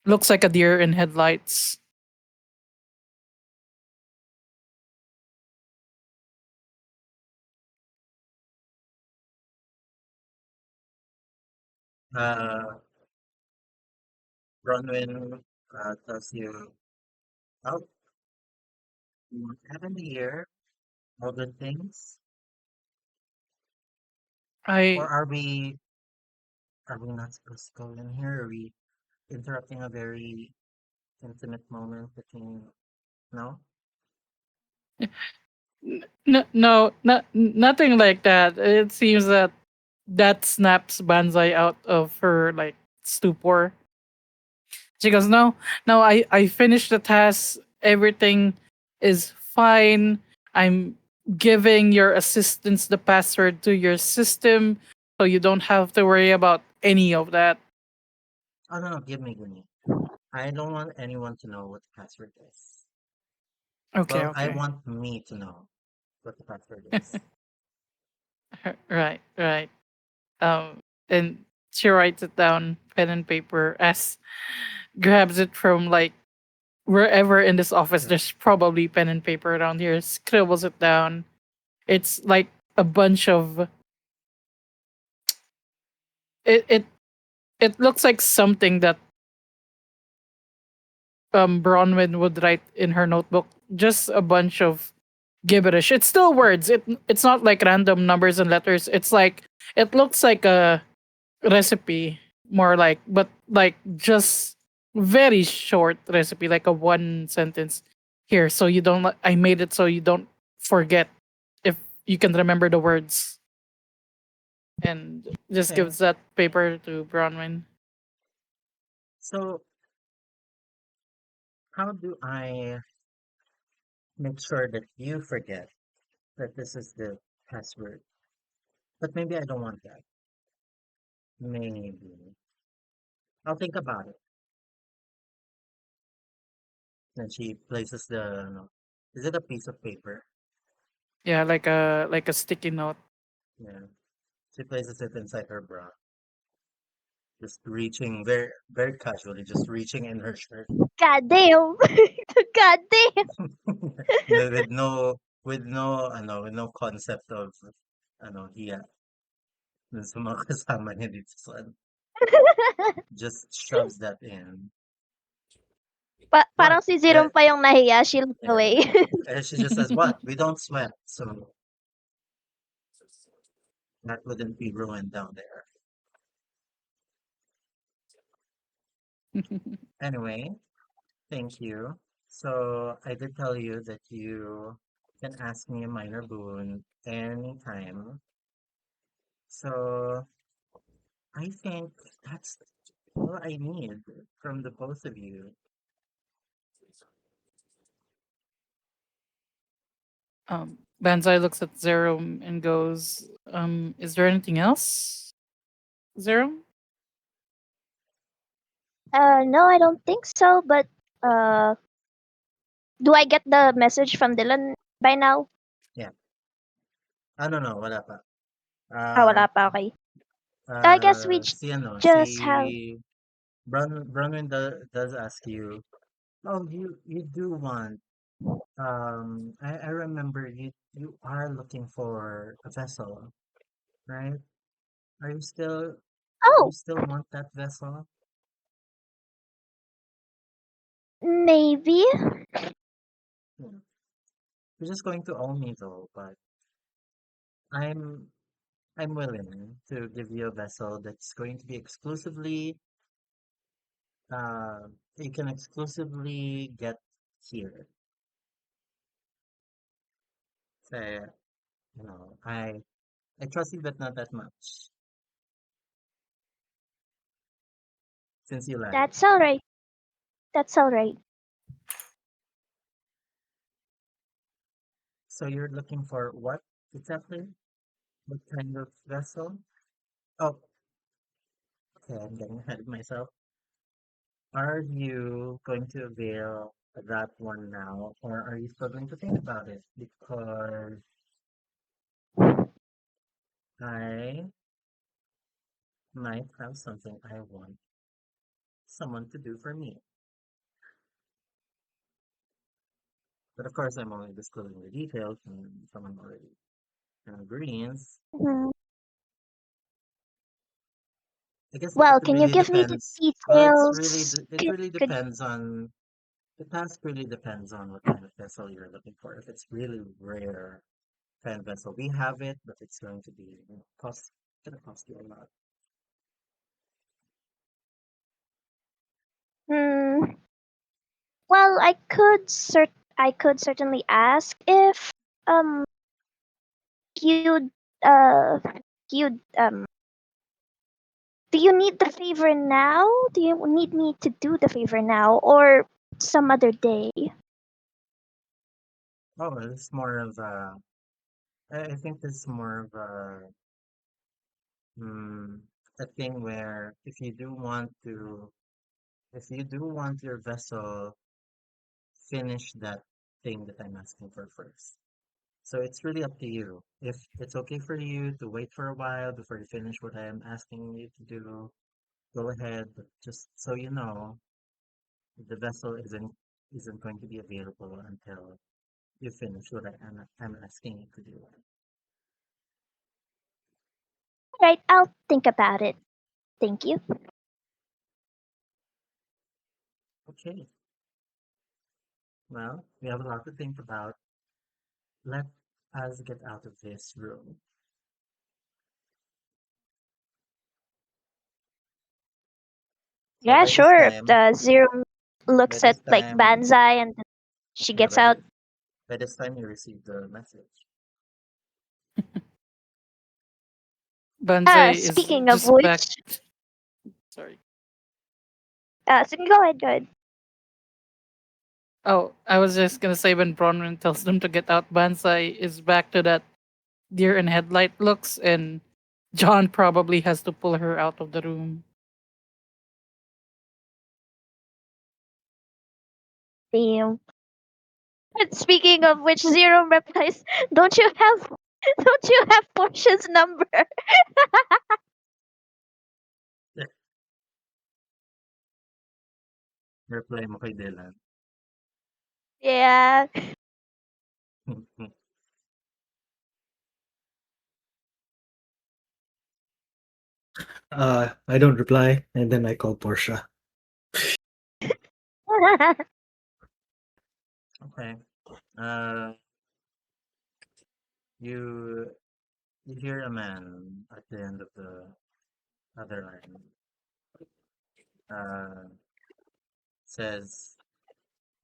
looks like a deer in headlights. Uh, Bronwyn tells you, "Oh, you haven't hear all good things, or I are we not supposed to go in here? Are we interrupting a very intimate moment between no?" no, nothing like that. It seems that snaps Banzai out of her like stupor. She goes, "No, no, I finished the task. Everything is fine. I'm giving your assistants the password to your system, so you don't have to worry about any of that." Oh no, no, give me. I don't want anyone to know what the password is. Okay, Well, I okay. want me to know what the password is. Right, right. Um, and she writes it down, pen and paper, as grabs it from like wherever in this office. There's probably pen and paper around here. Scribbles it down. It's like a bunch of it. It looks like something that Bronwyn would write in her notebook. Just a bunch of gibberish. It's still words. It's not like random numbers and letters. It's like it looks like a recipe, more like, but like just very short recipe, like a one sentence. Here, so you don't. I made it so you don't forget if you can remember the words, and just Okay, gives that paper to Bronwyn. so how do I make sure that you forget that this is the password? But maybe I don't want that. Maybe. I'll think about it. Then she places the, no, is it a piece of paper? Yeah, like a sticky note. Yeah. She places it inside her bra, just reaching very, very casually, just reaching in her shirt. God damn. God damn. with no, with no concept of, hiya. Dun sa mga kasama niya dito sa, just shoves that in. What? Parang si Zero pa yung nahiya, she looked Yeah. away. And she just says, what? We don't sweat, so that wouldn't be ruined down there. Anyway, thank you. So I did tell you that you can ask me a minor boon anytime. So I think that's all I need from the both of you. Banzai looks at Zero and goes, is there anything else, Zero? No, I don't think so, but uh, do I get the message from Dylan by now? Yeah. I don't know, wala pa. Ah, Um, wala pa, okay. I guess we si just have. Bronwyn does ask you, oh, you do want, I remember you are looking for a vessel, right? Are you still, do you Oh, still want that vessel? maybe. Yeah. You're just going to owe me though, but I'm I'm willing to give you a vessel that's going to be exclusively, uh, you can exclusively get here. So, I trust you, but not that much, since you lied. That's alright. That's alright. So you're looking for what exactly? What kind of vessel? Oh, okay, I'm getting ahead of myself. Are you going to avail that one now, or are you still going to think about it? Because I might have something I want someone to do for me. But of course, I'm only disclosing the details, and someone already agrees. Mhm. I guess it Well, can you really give me the depends. details? It really Could depends on the task. Really depends on what kind of vessel you're looking for. If it's really rare kind of vessel, we have it, but it's going to be, gonna cost you a lot. hmm. Well, I could certainly ask if um you'd uh you'd do you need the favor now? Do you need me to do the favor now or some other day? Oh, it's more of a. I think it's more of mm, a thing where if you do want your vessel, finish that thing that I'm asking for first. So it's really up to you. If it's okay for you to wait for a while before you finish what I am asking you to do, go ahead. But just so you know, the vessel isn't going to be available until you finish what I'm asking you to do. Right, I'll think about it. Thank you. Okay. Well, we have a lot to think about. Let us get out of this room. So Yeah, sure. The Zero by looks at this like time, Banzai and then she yeah, gets out. by this time you received the message. Banzai is Speaking of just back. which, Sorry. so go ahead, go ahead. Oh, I was just gonna say when Bronwyn tells them to get out, Banzai is back to that deer in headlight looks and John probably has to pull her out of the room. Damn. And speaking of which, Zero replies, "Don't you have, don't you have Portia's number?" Yeah, reply mo kay Dylan. Yeah. I don't reply, and then I call Portia. Okay. Uh, you you hear a man at the end of the other line. Uh, says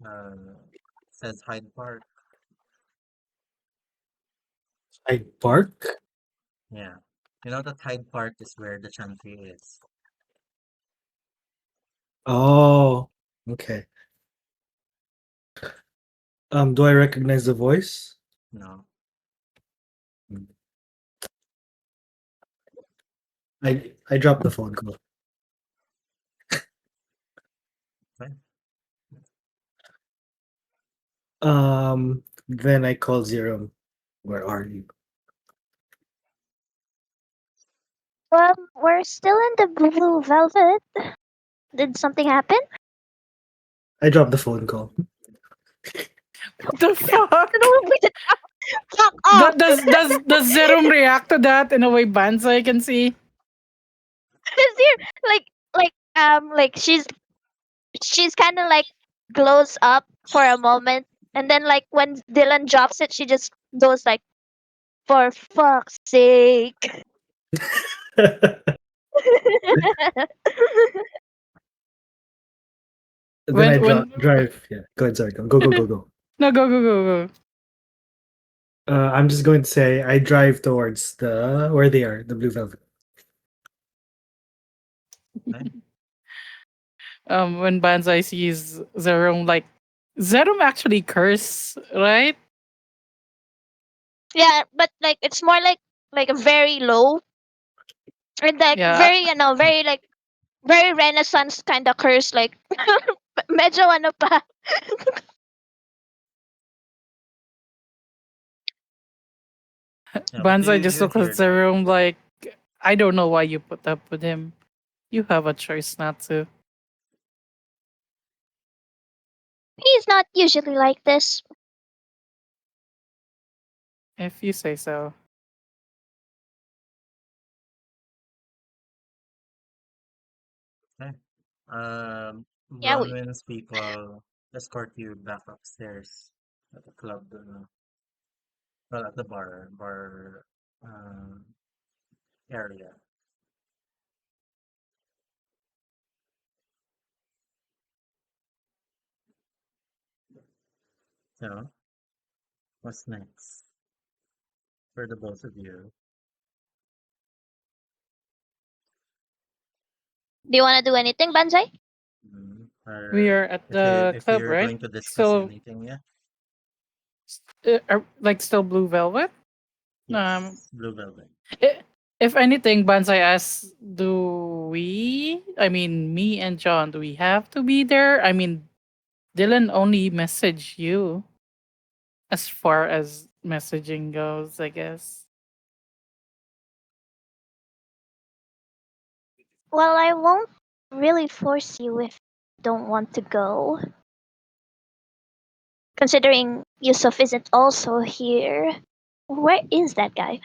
uh says Hyde Park. I bark. Yeah. You know that Hyde Park is where the chantry is. Oh, okay. Do I recognize the voice? No. Hmm. I dropped the phone call. Okay. Then I call Zero. Where are you? Well, we're still in the blue velvet. Did something happen? I dropped the phone call. What the fuck? No, we did fuck off. Does Zerum react to that in a way Banzai can see? Zero, like she's kind of like glows up for a moment, and then like when Dylan drops it, she just goes like, "For fuck's sake." Then I When drive. Yeah, go ahead. Sorry, go. no, go. I'm just going to say I drive towards the where they are, the Blue Velvet. Okay. When Banzai sees Zerum, like Zerum actually curse, right? Yeah, but like it's more like a very low, and like Yeah. very very like very Renaissance kind of curse, like medyo ano pa. Yeah, but Banzai just you looks at hear that. Zerum like, I don't know why you put up with him. You have a choice not to, He's not usually like this. if you say so. Okay. Yeah, we Bronwyn's people escort you back upstairs at the club, well, at the bar area. So, what's next for the both of you? do you want to do anything, Banzai? We Or are at the if club, you're right? going to discuss Still, anything, yeah? like still Blue Velvet. Um, Yes, Blue Velvet. i- if anything, Banzai asks, do we? I mean, me and John, do we have to be there? I mean, Dylan only messaged you as far as messaging goes, I guess. Well, I won't really force you if you don't want to go. Considering Yusuf isn't also here. Where is that guy?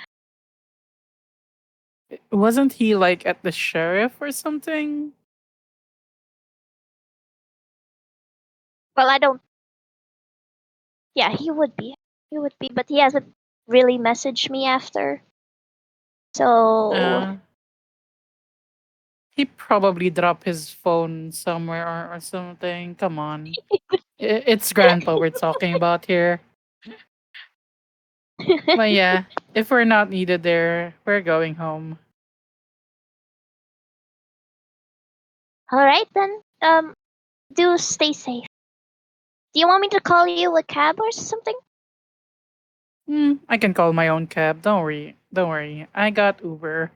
Wasn't he like at the sheriff or something? Well, I don't. Yeah, he would be. He would be, but he hasn't really messaged me after. So Uh, he probably dropped his phone somewhere or something. Come on. It's Grandpa we're talking about here. But yeah, if we're not needed there, we're going home. all right then. Do stay safe. Do you want me to call you a cab or something? I can call my own cab. Don't worry. Don't worry. I got Uber.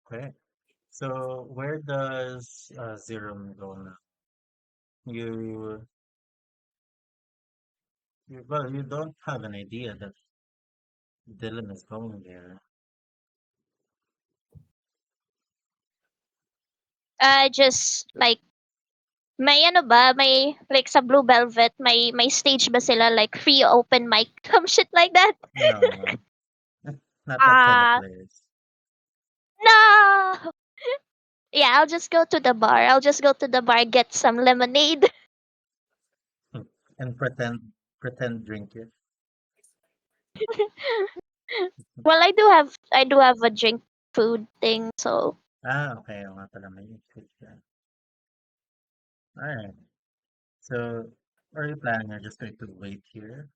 Okay. So where does Zerum go now? You, well, you don't have an idea that Dylan is going there. Just like may ano ba, may like sa Blue Velvet, may stage ba sila like free open mic, some shit like that? No, not that kind of Ah, place. no. Yeah, I'll just go to the bar. I'll just go to the bar, get some lemonade. And pretend drink it. Well, I do have a drink food thing, so Okay. Oo nga pala, may ikot ka. Alright. So, are you planning or just going to wait here?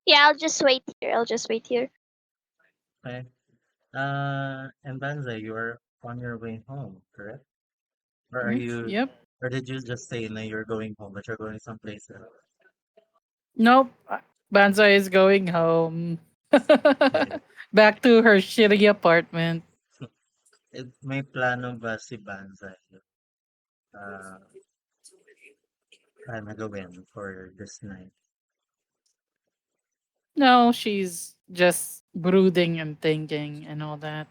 yeah, I'll just wait here. I'll just wait here. Okay. And Banzai, you are on your way home, correct? Or are you, Yep. or did you just say that you're going home, but you're going someplace else? Nope. Banzai is going home. Okay. Back to her shitty apartment. May plano ba si Banzai? Uh, na gawin for this night? No, she's just brooding and thinking and all that.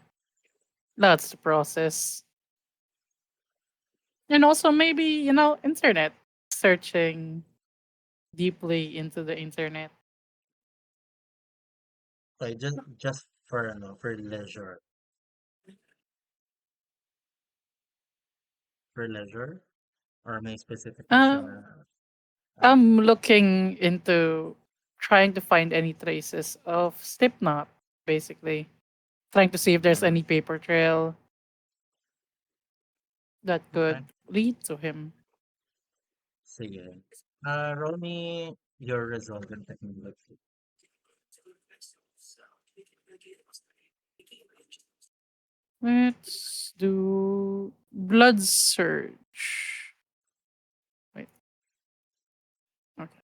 That's the process. And also maybe, internet. Searching deeply into the internet. Okay, just for for leisure. For leisure? Or may specific ka siya Uh, na I'm looking into trying to find any traces of Slipknot, basically. Trying to see if there's mm, any paper trail that could okay. lead to him. Sige. Roll me your resolve and technology. Let's do Blood Surge. Wait, okay.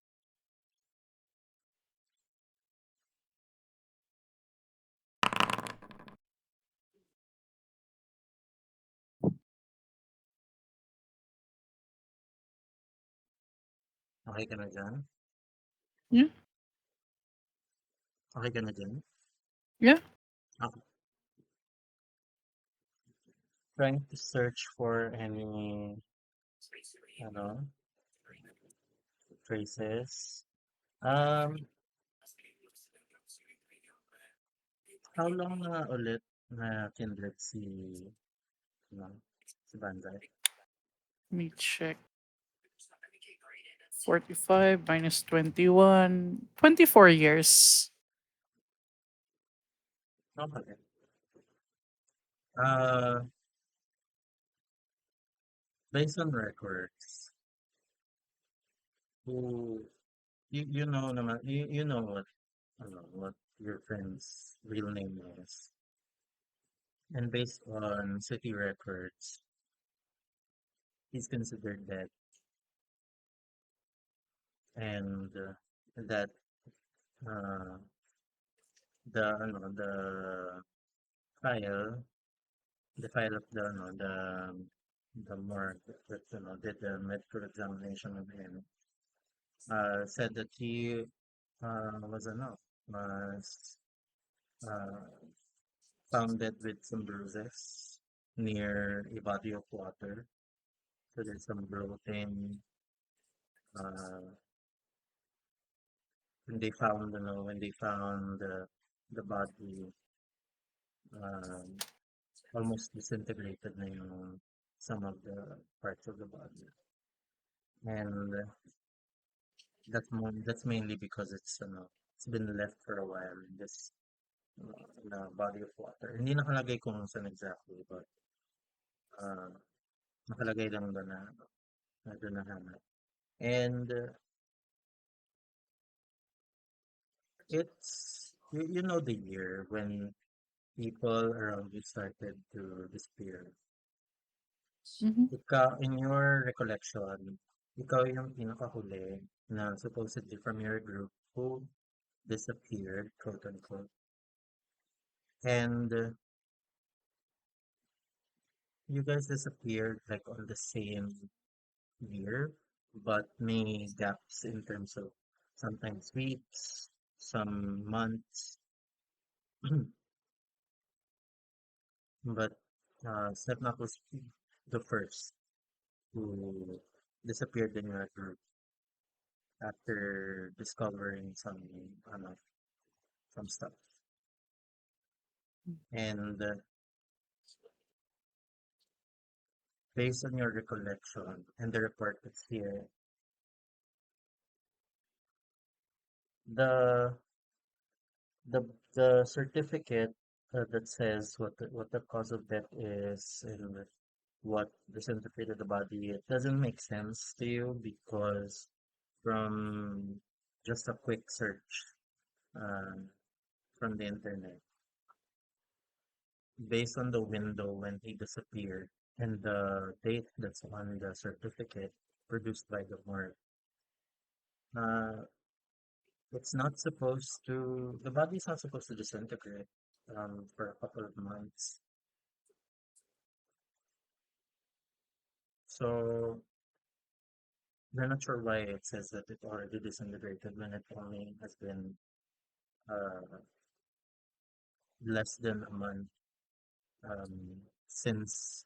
Okay ka na dyan? Yeah, Okay ka na dyan? yeah. Okay. Trying to search for any, ano, traces. Um, how long na nga ulit na kindred ano, si Banzai? Let me check. 45 minus 21. 24 years. Okay. Uh, based on records, who you know naman, you know what your friend's real name is. And based on city records, he's considered dead. And that uh, the file, the file of the morgue that did the medical examination of him, said that he was uh, found dead with some bruises near a body of water. So there's some bloating. Uh, when they found the body, um, almost disintegrated na yung some of the parts of the body. And that's mainly because it's been left for a while in this na body of water. Hindi nakalagay kung saan exactly, but uh, nakalagay lang doon na doon nahanap. And you know the year when people around you started to disappear. Hmm. Ikaw, in your recollection, ikaw yung pinakahuli na supposedly from your group who disappeared, quote unquote, and you guys disappeared like on the same year, but may gaps in terms of sometimes weeks, some months, but Stepmap was the first who disappeared in your group after discovering some stuff. And based on your recollection and the report that's here, the the the certificate that says what the cause of death is and what disintegrated the body, it doesn't make sense to you because from just a quick search uh, from the internet, based on the window when he disappeared and the date that's on the certificate produced by the morgue, uh, the body's not supposed to disintegrate for a couple of months. So we're not sure why it says that it already disintegrated when it only has been uh, less than a month since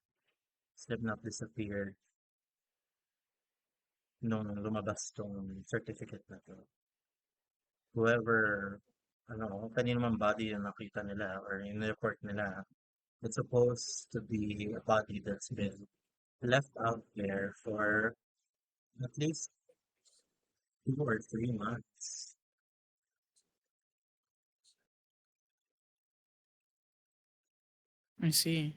Slipknot disappeared nung lumabas tong certificate na to. Whoever, kanino man body yung nakita nila or in-report nila, it's supposed to be a body that's been left out there for at least 2 or 3 months. I see.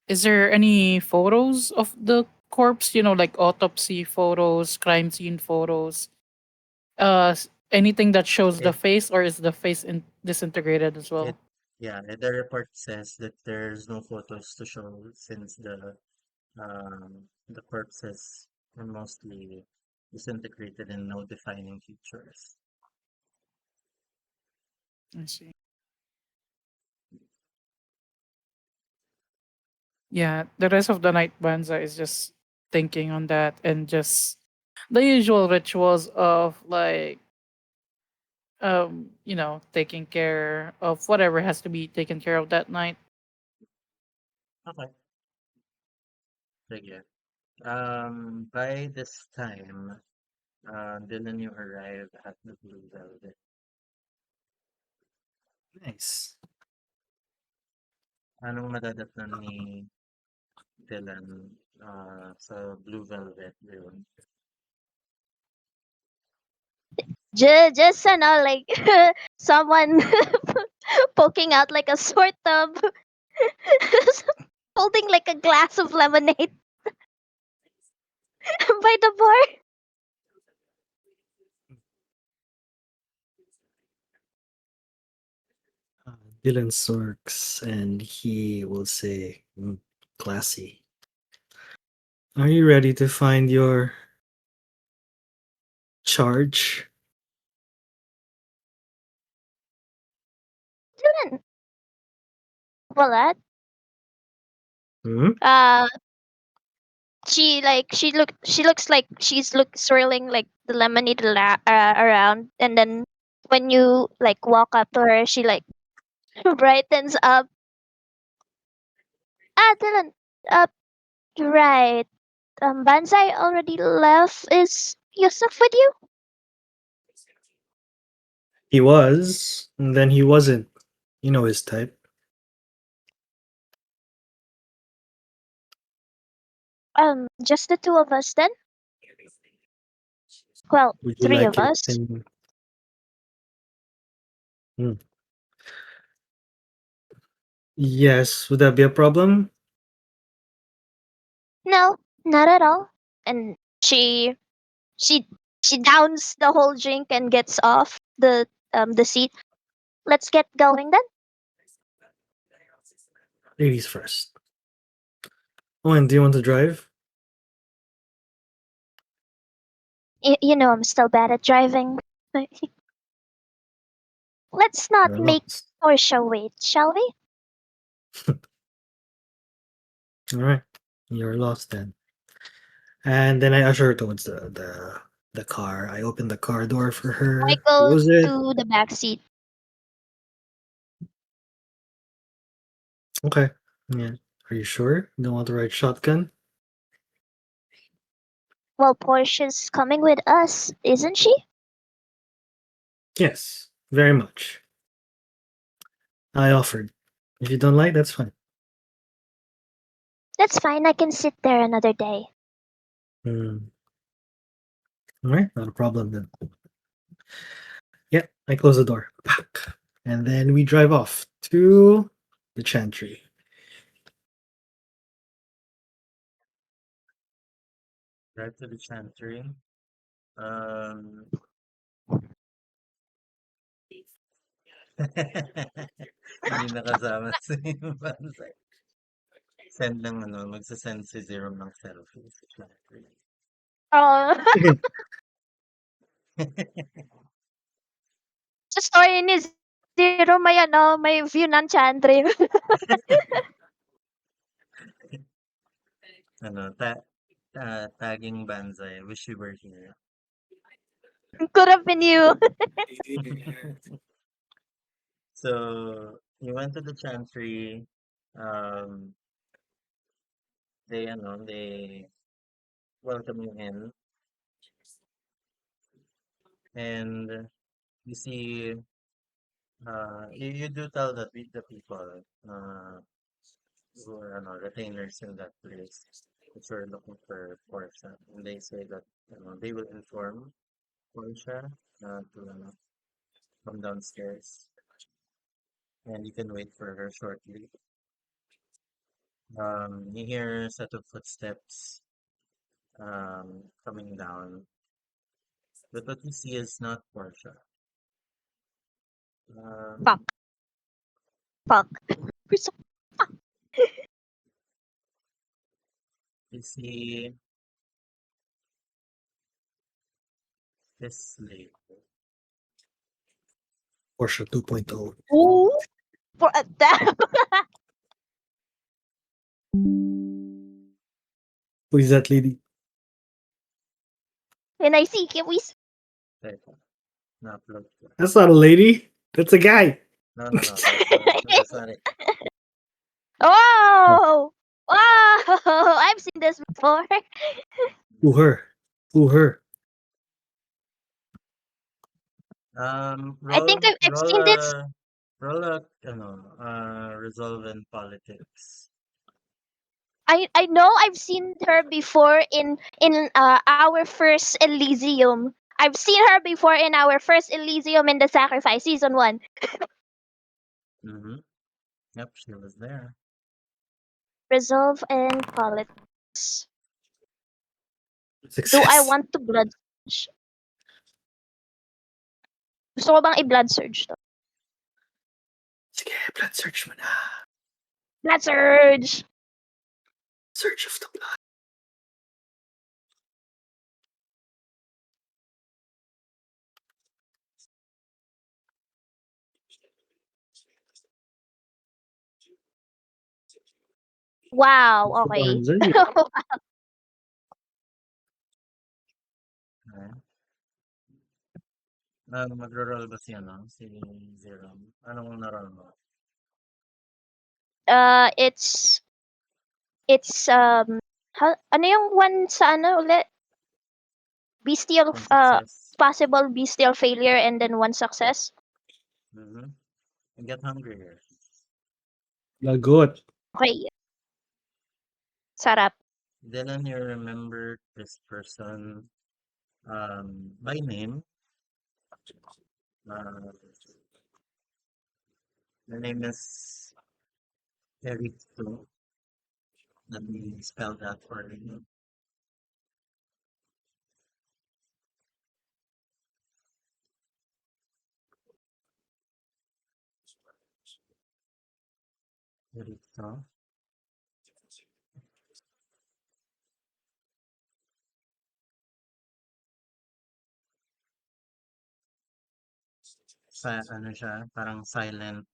Is there any photos of the corpse? Like autopsy photos, crime scene photos. Anything that shows the It, face, or is the face disintegrated as it, well? yeah, the report says that there's no photos to show since the corpses are mostly disintegrated and no defining features. I see. Yeah, the rest of the night Banza is just thinking on that and just the usual rituals of like taking care of whatever has to be taken care of that night. Okay, sige. By this time, Dylan, you arrive at the Blue Velvet. Nice. Anong madadatnan ni Dylan sa Blue Velvet yun? Just like someone poking out like a sort of holding like a glass of lemonade by the bar. Uh, Dylan smirks and he will say, classy. Are you ready to find your charge? Dylan, well, that Hmm? uh, she looks like she's swirling like the lemonade around, and then when you like walk up to her, she like brightens up. Dylan, uh, right. Banzai already left. Is Yusuf with you? He was, and then he wasn't. You know his type. Just the two of us then. Well, Would you three like of it? us. Hmm. Yes, would that be a problem? No, not at all. And she she downs the whole drink and gets off the seat. Let's get going then. Ladies first. Oh, and do you want to drive? You know I'm still bad at driving. Let's not You're make lost. Portia wait, shall we? All right, you're lost then. And then I usher her towards the car. I open the car door for I her, go close it. to the back seat. Okay. Yeah. Are you sure? You don't want to ride shotgun? Well, Portia's coming with us, isn't she? Yes, very much. I offered. If you don't like, that's fine. That's fine. I can sit there another day. Hmm. All right, not a problem then. Yeah, I close the door. Pack. And then we drive off to the chantry. Drive to the chantry. Um, hindi nakasama si Banzai. Send ng ano, magsasend si Zero ng selfie sa chantry. Oh, sa story ni Zero may view ng chantry. Ano, tagging Banzai. Wish you were here. Could have been you. So, you went to the chantry. Um, they welcome you in, and you see, you do tell the people, who are, retainers in that place that you're looking for Portia, and they say that, they will inform Portia, to, come downstairs, and you can wait for her shortly. You hear a set of footsteps, coming down, but what you see is not Portia. Fuck, Um, fuck. We're so- you see this lady. Porsche 2.0. Ooh, for a damn. Who is that lady? And I see, can we? Teka, na-upload ko. That's not a lady. That's a guy. No, no, no, that's not it. Oh, Oh, wow! I've seen this before. who her? Who her? I think Roll, I've roll seen this. a, roll a, resolve in politics. I know I've seen her before in our first Elysium. I've seen her before in our first Elysium in the Sacrifice season 1. Mm-hmm. Yep, she was there. Resolve and politics. Do I Success. want to blood surge? Gusto ko bang i-blood surge to? Sige, blood search mo na. Blood surge! Search of the blood. Wow, Sa okay. Banzai. Okay. Magro-roll ba si, si Zero? Anong naroll mo? It's ano yung one sa ano ulit? Bestial One success. possible bestial failure and then 1 success. Mm-hmm. And get hungrier. Lagot. Okay, sarap. Then you remember this person, by name. Uh, the name is Erito. Let me spell that for you. Erito. ano siya, parang silent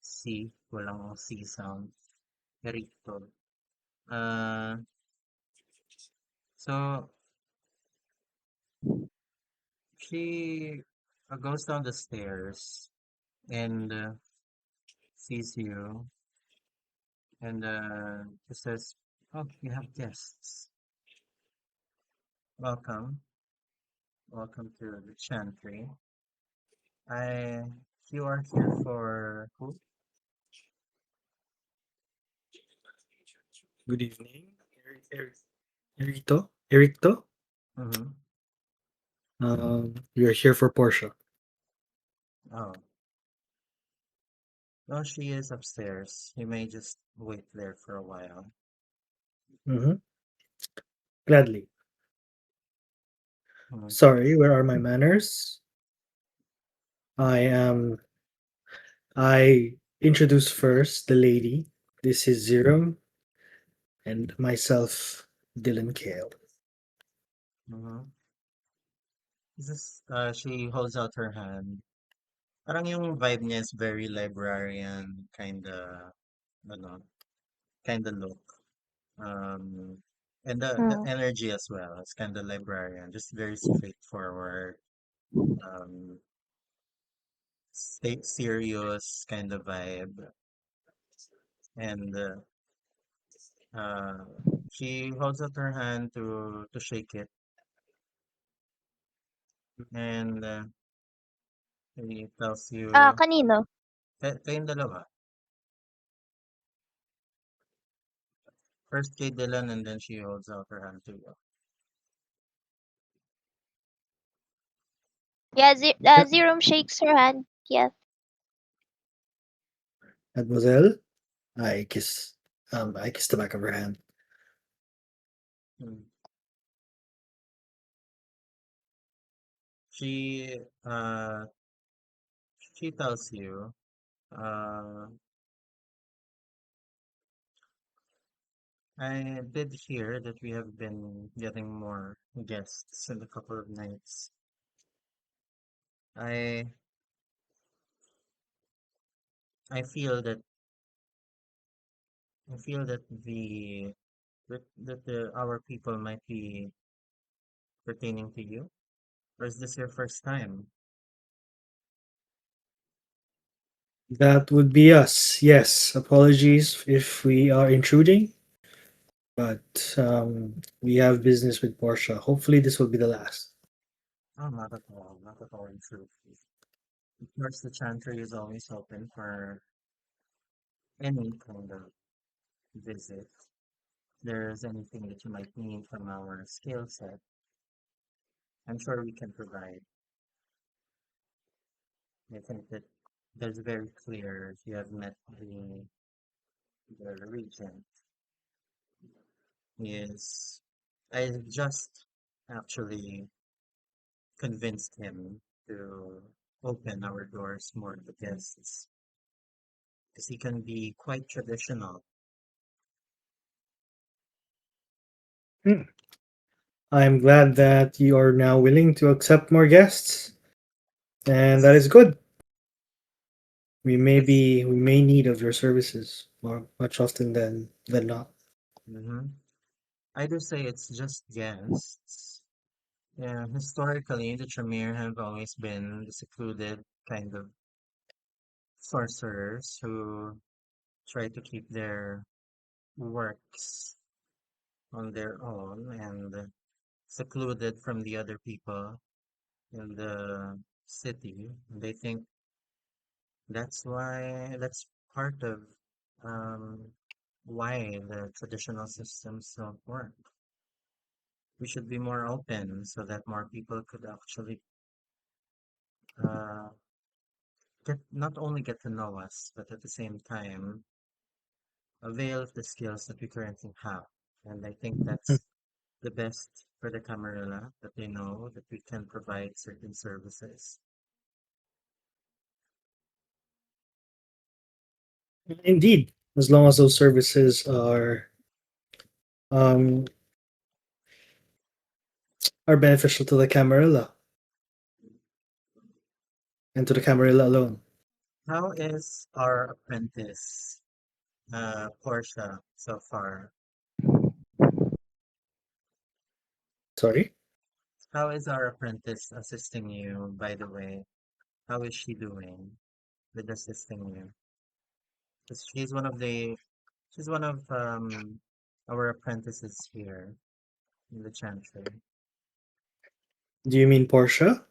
C, walang C sound. Ericto. Uh, so she goes down the stairs and sees you and she says, "Oh, you have guests. Welcome, welcome to the chantry. I, you are here for who?" Good evening, Erito. Erito. Mm-hmm. We are here for Portia. Oh, well, she is upstairs. You may just wait there for a while. Mm-hmm. Gladly. Mm, Sorry, where are my manners? I am. I introduce first the lady. This is Zerum and myself, Dylan Kale. mm-hmm. This is, she holds out her hand. Parang yung vibe niya is very librarian, ano, kinda look. And the Mm. energy as well. It's kind of librarian, just very straightforward, um, stay serious kind of vibe. And uh, she holds out her hand to shake it, and he tells you, Kanino? Kayong dalawa. First kay Dylan, and then she holds out her hand to you. Yeah, Yeah, Zerum shakes her hand. Yes. Mademoiselle. I kiss the back of her hand. Hmm. She uh she tells you, uh I did hear that we have been getting more guests in a couple of nights. I I feel that I feel that our people might be pertaining to you. Or is this your first time? That would be us. Yes. Apologies if we are intruding, but we have business with Portia. Hopefully, this will be the last. Oh, not at all. Not at all in truth. Of course, the chantry is always open for any kind of visit. If there's anything that you might need from our skill set, I'm sure we can provide. I think that that's very clear if you have met the regent. Is I just actually convinced him to open our doors more to guests because he can be quite traditional. Hmm. I'm glad that you are now willing to accept more guests, and that It's is good. it's We may need of your services more much often than not. hmm I do say it's just guests. Yeah, historically, the Tremere have always been the secluded kind of sorcerers who try to keep their works on their own and secluded from the other people in the city. They think that's part of um, why the traditional systems don't work. We should be more open so that more people could actually uh, get not only get to know us, but at the same time avail of the skills that we currently have. And I think Hmm. that's the best for the Camarilla, that they know that we can provide certain services. Indeed, as long as those services um, are beneficial to the Camarilla. and to the Camarilla alone. How is our apprentice, Portia, so far? Sorry. How is our apprentice assisting you, by the way? How is she doing with assisting you? 'Cause she's one of our apprentices here in the chantry. Do you mean Portia?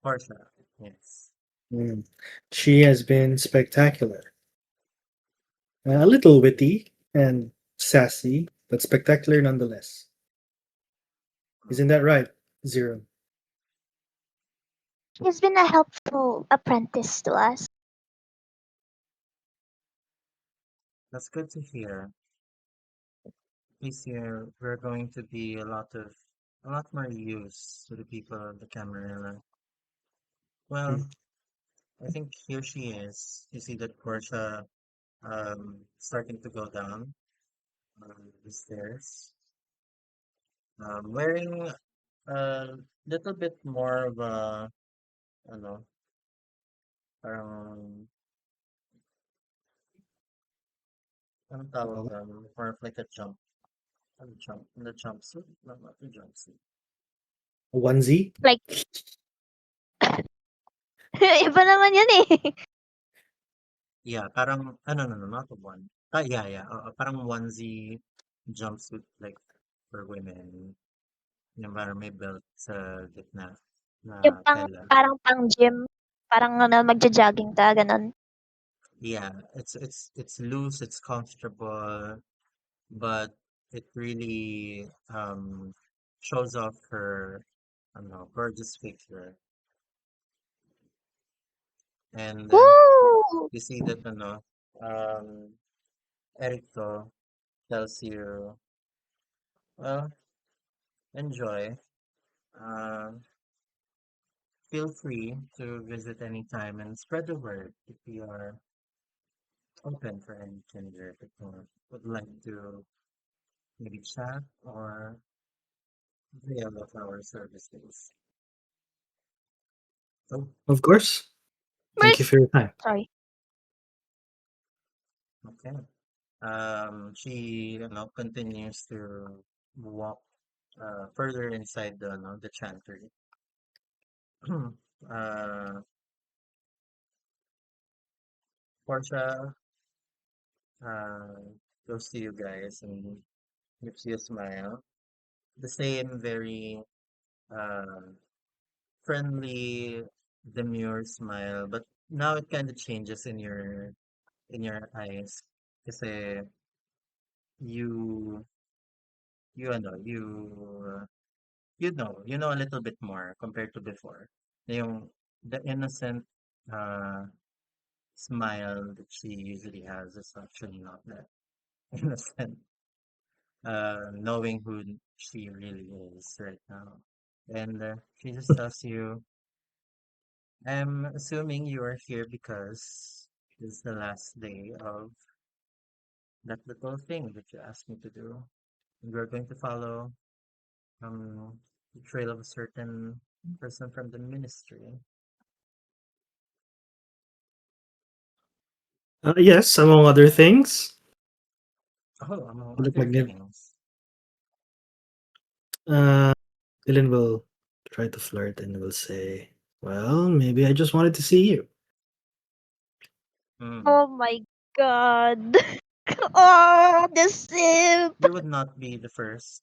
Portia, yes. Mm. She has been spectacular. A little witty and sassy, but spectacular nonetheless. Isn't that right, Zero? He's been a helpful apprentice to us. That's good to hear. This year we're going to be a lot more use to the people of the Camarilla. Mm. Well, I think here she is. You see that Portia starting to go down the stairs. Wearing a little bit more of a ano, parang anong tawag Uh, doon? More of like a jump. Ano jump? The jumpsuit? No, not the jumpsuit. onesie? Like, iba naman yun eh. Yeah, parang ano no, no, not the one. Yeah, yeah. Parang onesie jumpsuit like for women. Yung parang may belt sa gitna na Yung tela. parang pang gym. Parang ano, magja-jogging ka, ganun. Yeah, it's loose, it's comfortable, but it really shows off her gorgeous figure. And Woo! you see that Ericto tells you, well, enjoy. Uh, Feel free to visit anytime and spread the word if you are open for any kindred or would like to maybe chat or avail of our services. Oh, Of course. Thank you Where's... for your time. Sorry. okay. She, continues to walk further inside the chantry. uh, Portia uh, goes to you guys and gives you a smile. The same very uh, friendly, demure smile, but now it kind of changes in your eyes. Kasi you you ano, you know a little bit more compared to before. Yung the innocent uh smile that she usually has is actually not that innocent. Knowing who she really is right now. And she just tells you, I'm assuming you are here because it's the last day of that little thing that you asked me to do. And we're going to follow the trail of a certain person from the ministry. Yes, among other things. Oh, among You look other magnificent. things. Uh, Dylan will try to flirt and will say, well, maybe I just wanted to see you. Hmm. Oh my god. Oh, the simp. You would not be the first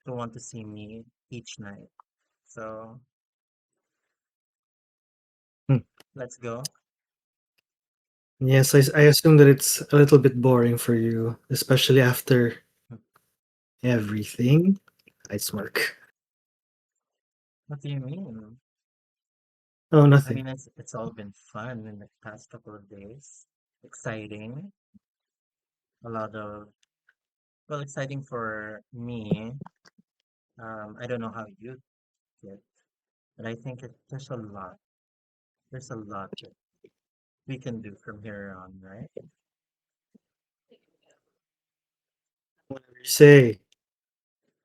to want to see me each night. So Hmm. let's go. Yes, I assume that it's a little bit boring for you, especially after Hmm. everything. I smirk. What do you mean? Oh, I nothing. mean, it's all been fun in the past couple of days. Exciting. A lot of well, exciting for me. I don't know how you get, but I think there's a lot. There's a lot that we can do from here on, right? Whatever you say,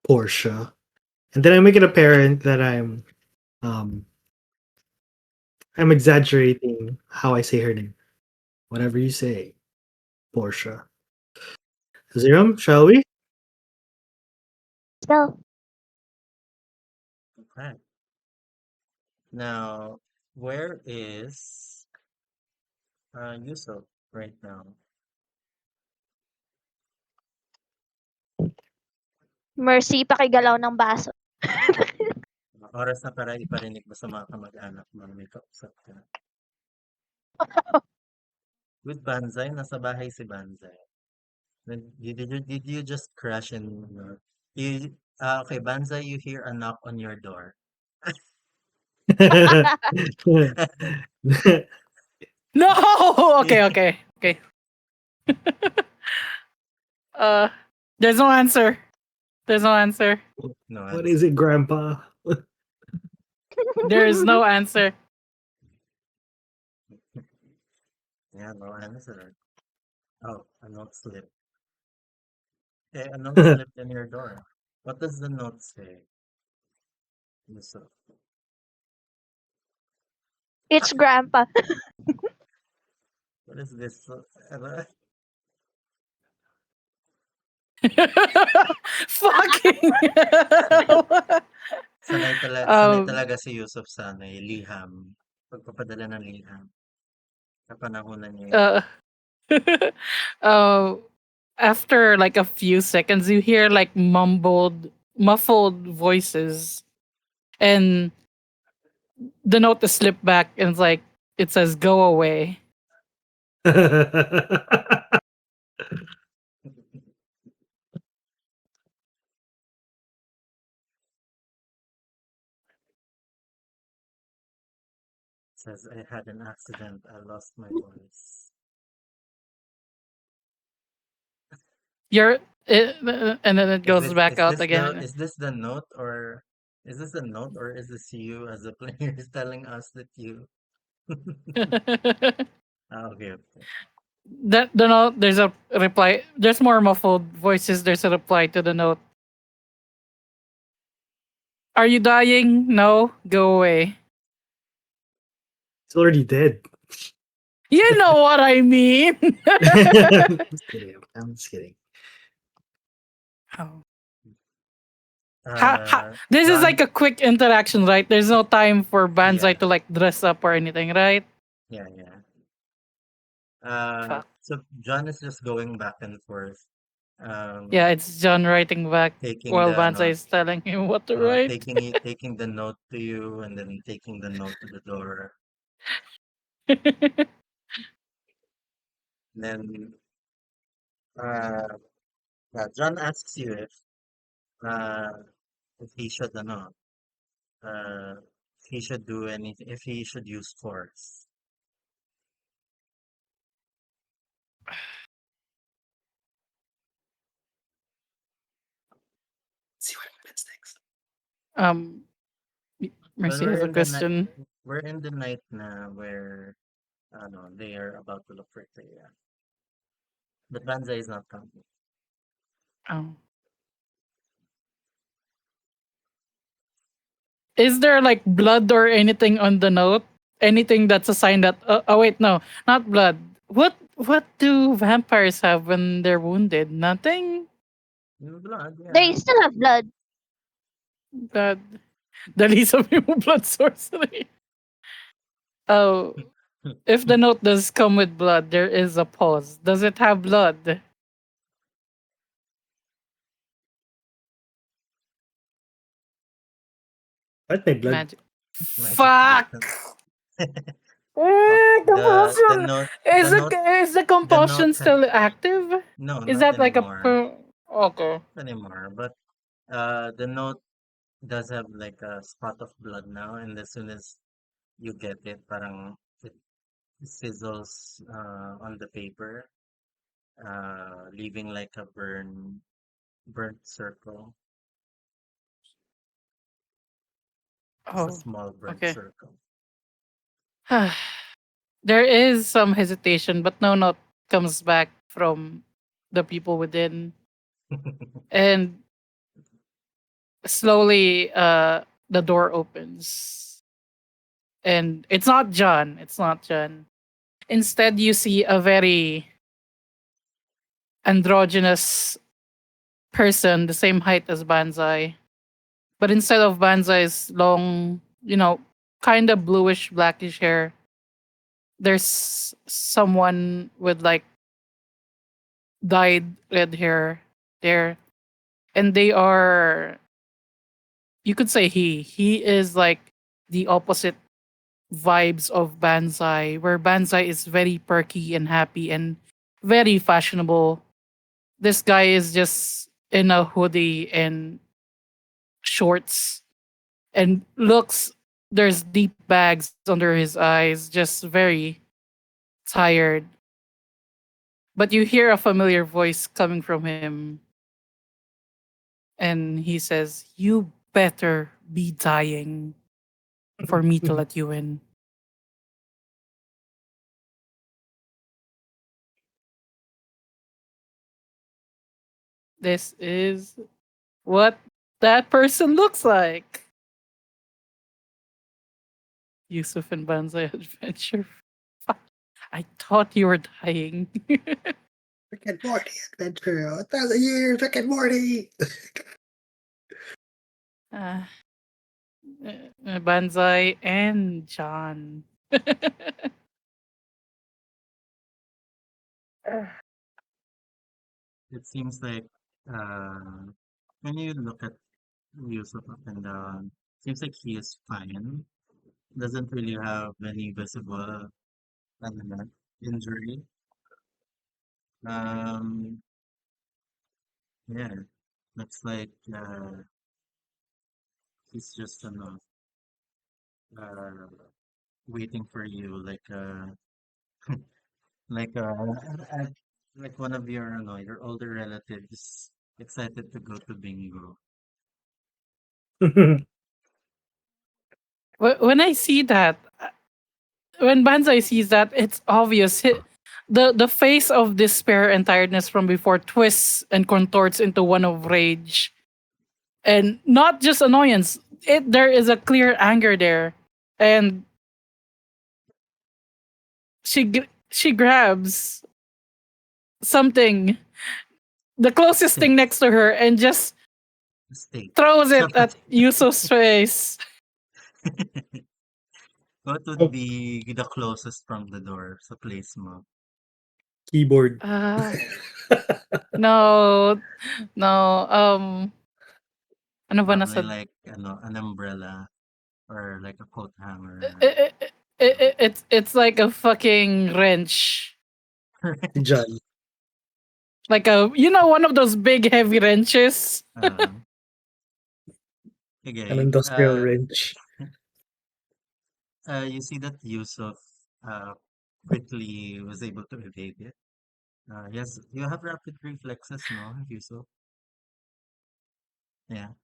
Portia. And then I make it apparent that I'm um I'm exaggerating how I say her name. Whatever you say, Portia. Zerum, shall we? So, Okay. Now, where is Yusuf right now? Mercy, pakigalaw ng baso. Oras na para iparinig mo sa mga kamag-anak mo na may kausap ka. With Banzai, nasa bahay si Banzai. Did you just crash in? You, okay, Banzai, you hear a knock on your door. No. Yeah. Okay. Okay. Okay. Uh, there's no answer. There's no answer. No What is answer. it, Grandpa? There is no answer. Yeah, no answer. Oh, a note slipped. Okay, a note slipped in your door. What does the note say? Yusuf? It's grandpa. What is this? Fucking San- hell. sanay um, talaga si Yusuf sa ano, liham. Pagpapadala ng liham. Kapanahunan niya yun. uh, uh, after like a few seconds, you hear like muffled voices, and the note is slipped back, and it's like it says "Go away." Says, I had an accident. I lost my voice. You're and then it Is goes this back is out this the again. is this the note or is this a note or is this you as a player is telling us that you okay, okay. That the note, there's a reply. There's more muffled voices. There's a reply to the note. Are you dying? No, go away. It's already dead. You know what I mean. Just kidding. I'm just kidding. Oh. This is like John, a quick interaction, right? There's no time for Banzai yeah, to like dress up or anything, right? yeah. Fuck. So John is just going back and forth, Yeah, um, it's John writing back taking while the Banzai note, is telling him what to write. taking the note to you, and then taking the note to the door. Then, uh, yeah, John asks you uh, if he should, uh, if he should do anything, if he should use force. See what happens next. um, Well, Mercy has a question. we're in the night now where, they are about to look for Clea. But Banzai is not coming. Oh. Is there like blood or anything on the note? Anything that's a sign that? Oh wait, no, not blood. What do vampires have when they're wounded? Nothing. Yung blood, They yeah. still have blood. Blood. Dali sabi mo blood sorcery. Oh, if the note does come with blood, there is a pause. Does it have blood? What my blood? Magic. Magic Fuck. button. Okay, Compulsion. Is the the note compulsion ha- still active? no, Is not that like a anymore. okay? Not anymore. But the note does have like a spot of blood now, and as soon as you get it, parang it sizzles on the paper, leaving like a burnt circle, just a Oh, small burnt okay. circle. There is some hesitation, but no note comes back from the people within, and slowly, the door opens. And it's not John. It's not John. Instead, you see a very androgynous person, the same height as Banzai. But instead of Banzai's long, kind of bluish blackish hair, there's someone with like dyed red hair there. And they are, you could say he is like the opposite vibes of Banzai, where Banzai is very perky and happy and very fashionable. This guy is just in a hoodie and shorts and looks, there's deep bags under his eyes, just very tired. But you hear a familiar voice coming from him, and he says, "You better be dying for me to let you in." This is what that person looks like. Yusuf and Banzai Adventure. Fuck, I thought you were dying. Rick and Morty adventure, 1,000 years, Rick and Morty. uh, Banzai and John. It seems like uh, when you look at Yusuf up and down, seems like he is fine. Doesn't really have any visible uh, injury. Um, yeah, looks like he's just uh, waiting for you, like like one of your your older relatives excited to go to bingo. When I see that, when Banzai sees that, it's obvious. The face of despair and tiredness from before twists and contorts into one of rage, and not just annoyance. There is a clear anger there, and she grabs something, the closest thing Sticks, next to her, and just stick, throws it chop at Yusuf's face. What would Oh, be the closest from the door sa place mo? keyboard. Uh no, no. Ano ba Probably nasa? like an umbrella or like a coat hanger. It's like a fucking wrench, Si John, like one of those big heavy wrenches. uh, an okay. industrial wrench. You see that Yusuf uh, quickly was able to evade it. Yes, you have rapid reflexes, no, Yusuf? Yeah.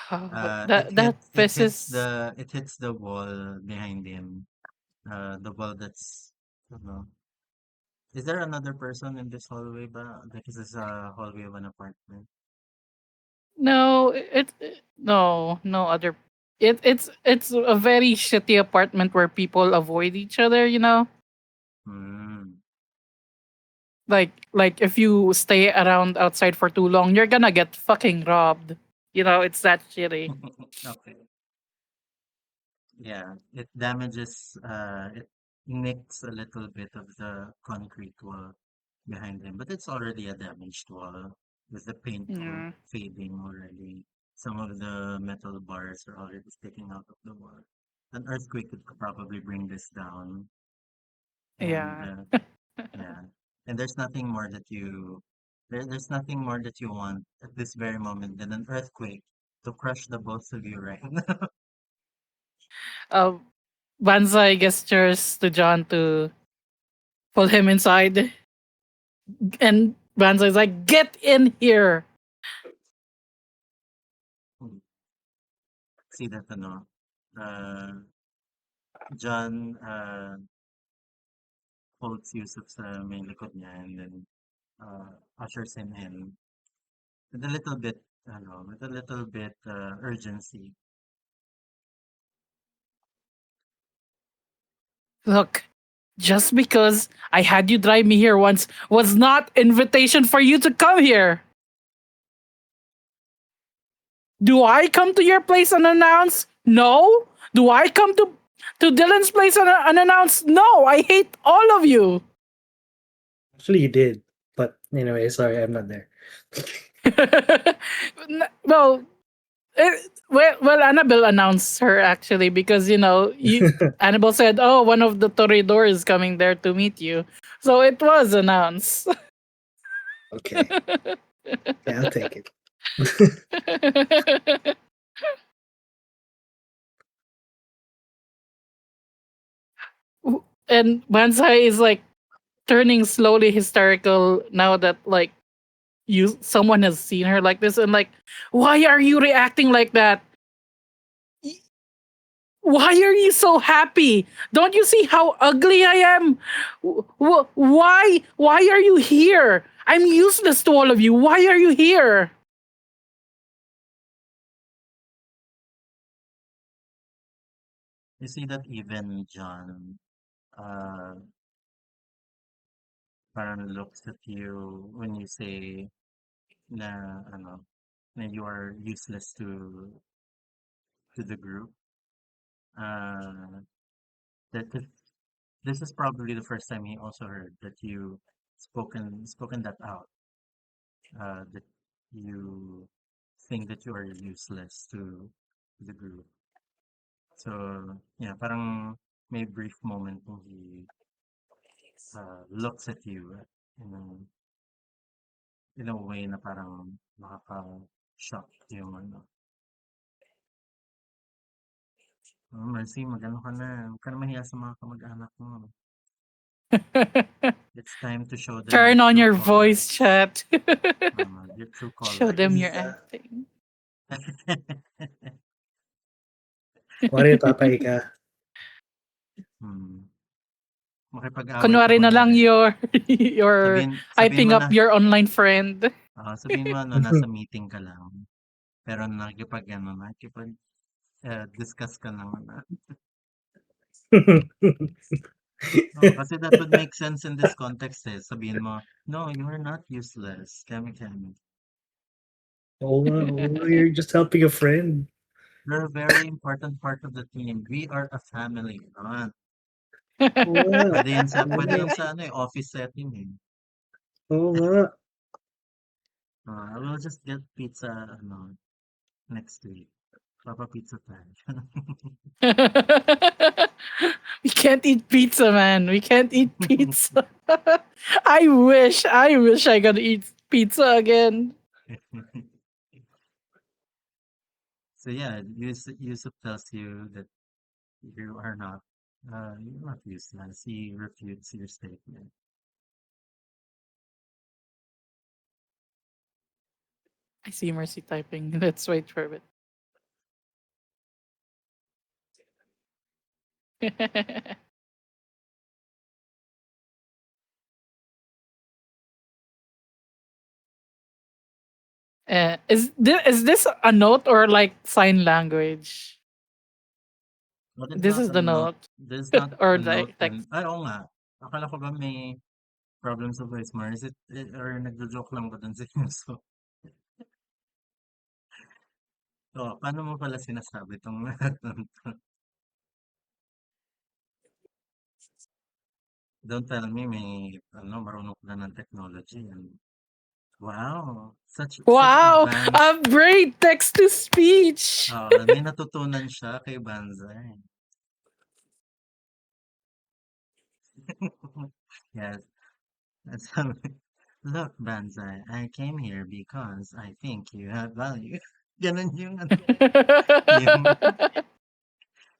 That It hits the wall behind him. The wall that's is there another person in this hallway ba? Like is this a hallway of an apartment? no, no other. It's a very shitty apartment where people avoid each other. Hmm. Like if you stay around outside for too long, you're gonna get fucking robbed. It's that shitty. Okay. Yeah, it damages, it nicks a little bit of the concrete wall behind him, but it's already a damaged wall with the paint Yeah. fading already. Some of the metal bars are already sticking out of the wall. An earthquake could probably bring this down, and Yeah. yeah, and there's nothing more that you want at this very moment than an earthquake to crush the both of you right now. Uh, Banzai gestures to John to pull him inside, and Banzai's like, "Get in here!" See that John holds Yusuf sa may likod niya and then ushers him in with a little bit urgency. Look, just because I had you drive me here once was not invitation for you to come here. Do I come to your place unannounced? No. Do I come to Dylan's place unannounced? No. I hate all of you. Actually, you did. But anyway, sorry, I'm not there. Well, well, Annabelle announced her actually because Annabelle said, "Oh, one of the Toreador is coming there to meet you," so it was announced. Okay. Yeah, I'll take it. And Banzai is like turning slowly hysterical now that like someone has seen her like this and like, why are you reacting like that? Y- Why are you so happy? Don't you see how ugly I am? Why are you here? I'm useless to all of you. Why are you here? You see that even John uh parang looks at you when you say na ano na you are useless to the group. Uh, that this is probably the first time he also heard that you spoken that out. That you think that you are useless to the group. So yeah, parang may brief moment when he looks at you in a way na parang nakaka-shock yung ano. Oh, Mercy, mag-ano ka na. Huwag ka na mahiya sa mga kamag-anak mo. It's time to show them your Turn on true your voice colors. chat. Your true Show them colors. your acting. Wari, tatay ka. hmm. Makipag-away ka Kunwari na lang kunyari. you're Sabihin hyping mo up na, your online friend. sabihin mo ano, nasa meeting ka lang. Pero discuss ka lang. Oh, kasi that would make sense in this context eh. Sabihin mo, no, you're not useless. Kami. Oh, you're just helping a friend. You're a very important part of the team. We are a family. Oo nga. Oo Pwede nga. yun sa ano eh, office setting eh. Oo nga. I will just get pizza next week. Papa Pizza time. We can't eat pizza, man. We can't eat pizza. I wish I could eat pizza again. So yeah, Yusuf tells you that you're not useless. He refutes your statement. I see Mercy typing. Let's wait for it. Is this a note or like sign language? But it's This not is a the note. note There's not or a note like and, text. ay, oo nga. Akala ko ba may problems sa voice mo? Or nagjo-joke lang ba dun si Yusuf? So, paano mo pala sinasabi itong Don't tell me marunong ka na ng technology. Wow, such Wow, advanced. a great text to speech. May natutunan siya kay Banzai. Yes. That's how, look, Banzai, I came here because I think you have value. Ganun yung,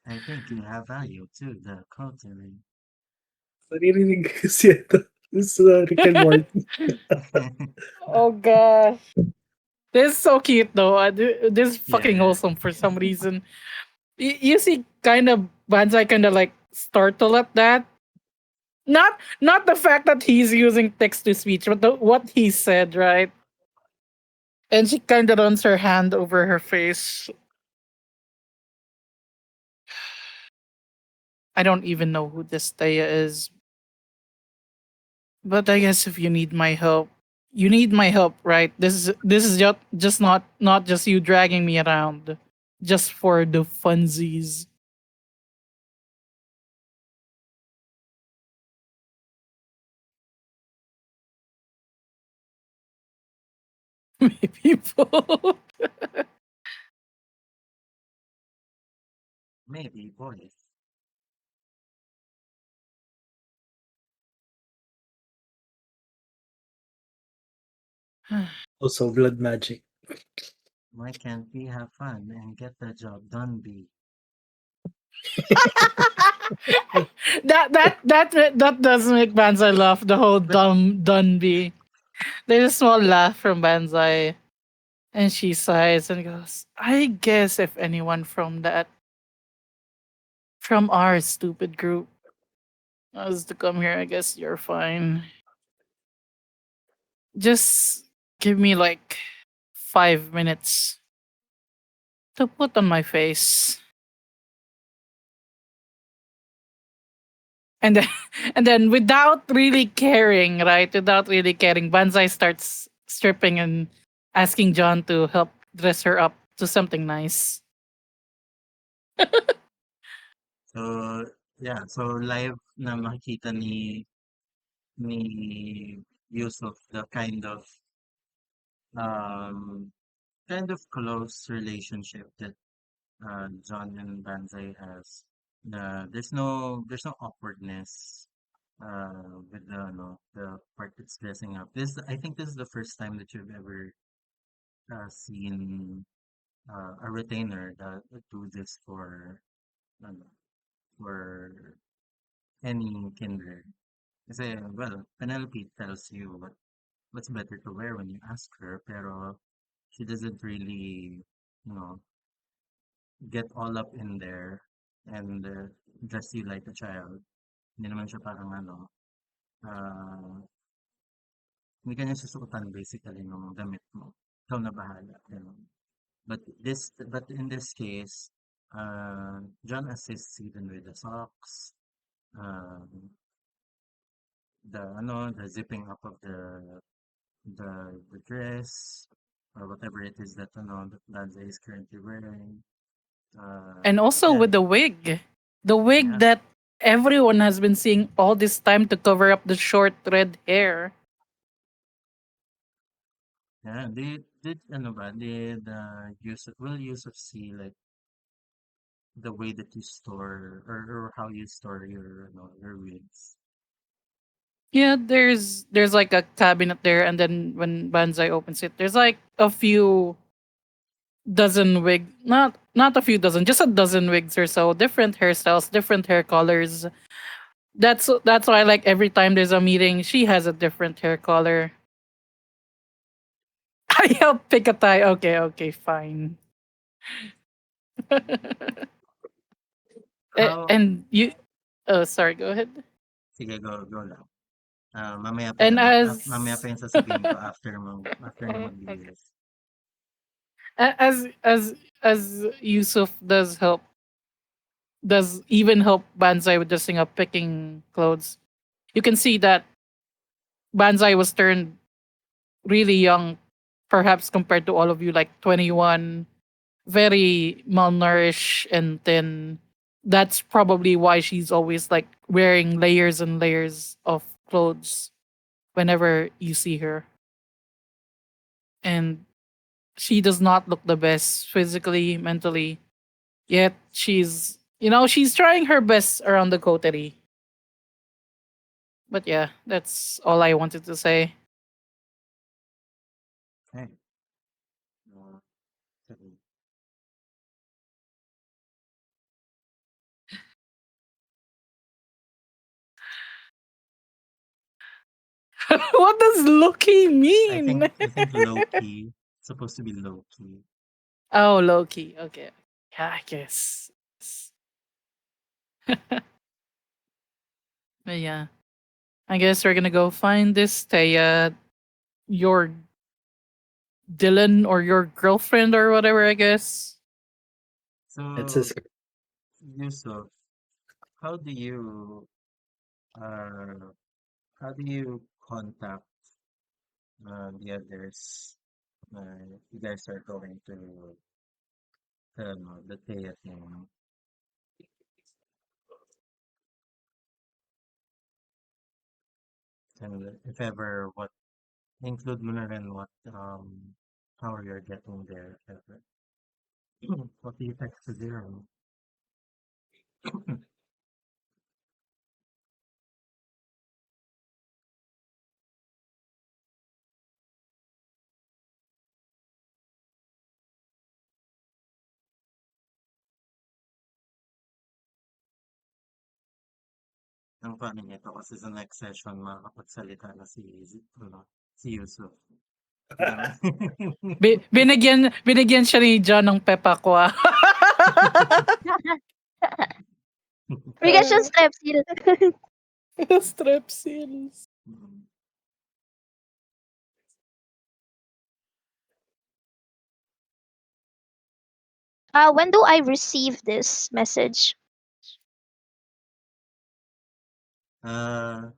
I think you have value to the culture. Naririnig ko kasi ito. Sa Rick and Morty. Oh gosh. This is so cute though. This is fucking Yeah. wholesome for some reason. You see kind of Banzai kind of like startle at that. Not the fact that he's using text to speech, but what he said, right? And she kind of runs her hand over her face. I don't even know who this Taya is. But I guess if you need my help, you need my help, right? This is just not just you dragging me around just for the funsies. Maybe both. Maybe boys. Also, blood magic. Why can't we have fun and get the job done, B? That does make Banzai laugh. The whole But dumb Dunby. There's a small laugh from Banzai, and she sighs and goes, "I guess if anyone from our stupid group was to come here, I guess you're fine. Just give me like 5 minutes to put on my face." And then, and then without really caring, right? Without really caring, Banzai starts stripping and asking John to help dress her up to something nice. so yeah, so live na makikita ni Yusuf the um close relationship that John and Banzai has. There's no awkwardness with the part that's dressing up. I think this is the first time that you've ever seen a retainer that would do this ano, for any kindred. Kasi, well, Penelope tells you what's better to wear when you ask her, pero she doesn't really, you know, get all up in there and dress you like a child. Hindi naman siya parang ah, hindi ka niya susuotan basically ng damit mo. Ikaw na bahala. Ganun. But in this case, John assists even with the socks, um, the zipping up of the dress, or whatever it is that that Danza is currently wearing. And also Yeah, with the wig. The wig yeah, that everyone has been seeing all this time to cover up the short red hair. yeah. Did will Yusuf see like the way that you store or how you store your wigs? Yeah, there's like a cabinet there, and then when Banzai opens it, there's like a few dozen wig, not a few dozen, just a dozen wigs or so, different hairstyles, different hair colors. That's why like every time there's a meeting, she has a different hair color. I help pick a tie. Okay, okay, fine. How And you, oh, sorry, go ahead. Sige, go lang. Mamaya pa And yan. Mamaya pa as yan sasabihin ko after na okay. magbihis. As Yusuf does even help Banzai with dressing up, picking clothes. You can see that Banzai was turned really young, perhaps compared to all of you, like 21, very malnourished and thin. That's probably why she's always like wearing layers and layers of clothes whenever you see her. And she does not look the best physically, mentally. Yet she's trying her best around the coterie. But yeah, that's all I wanted to say. Okay. Uh, sige. What does Loki I mean? think I think low key. Supposed to be low key. Oh, Loki. Okay. Yeah, I guess. But yeah, I guess we're gonna go find this Taya, your Dylan or your girlfriend or whatever. I guess. It's So his Yusuf, how do you uh how do you contact the others? You guys are going to the theater, and if ever what include mo na rin what how you're getting there, if ever. What do you text to zero? Ang funny nito kasi sa next session makakapagsalita na si Yusuf. Ganun. Binigyan siya ni John ng pepakwa. Bigyan siyang strepsil. Strepsils. Mm. When do I receive this message? Uh,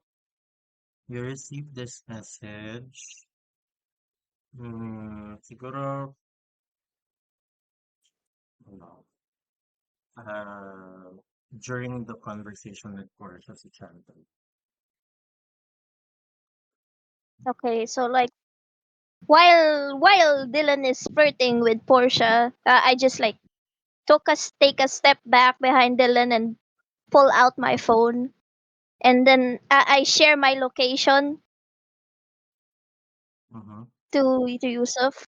you received this message. Siguro, ano, uh, during the conversation with Portia si Chantal. Okay, so like while Dylan is flirting with Portia, I just like take a step back behind Dylan and pull out my phone, and then I share my location Mm-hmm. to Yusuf,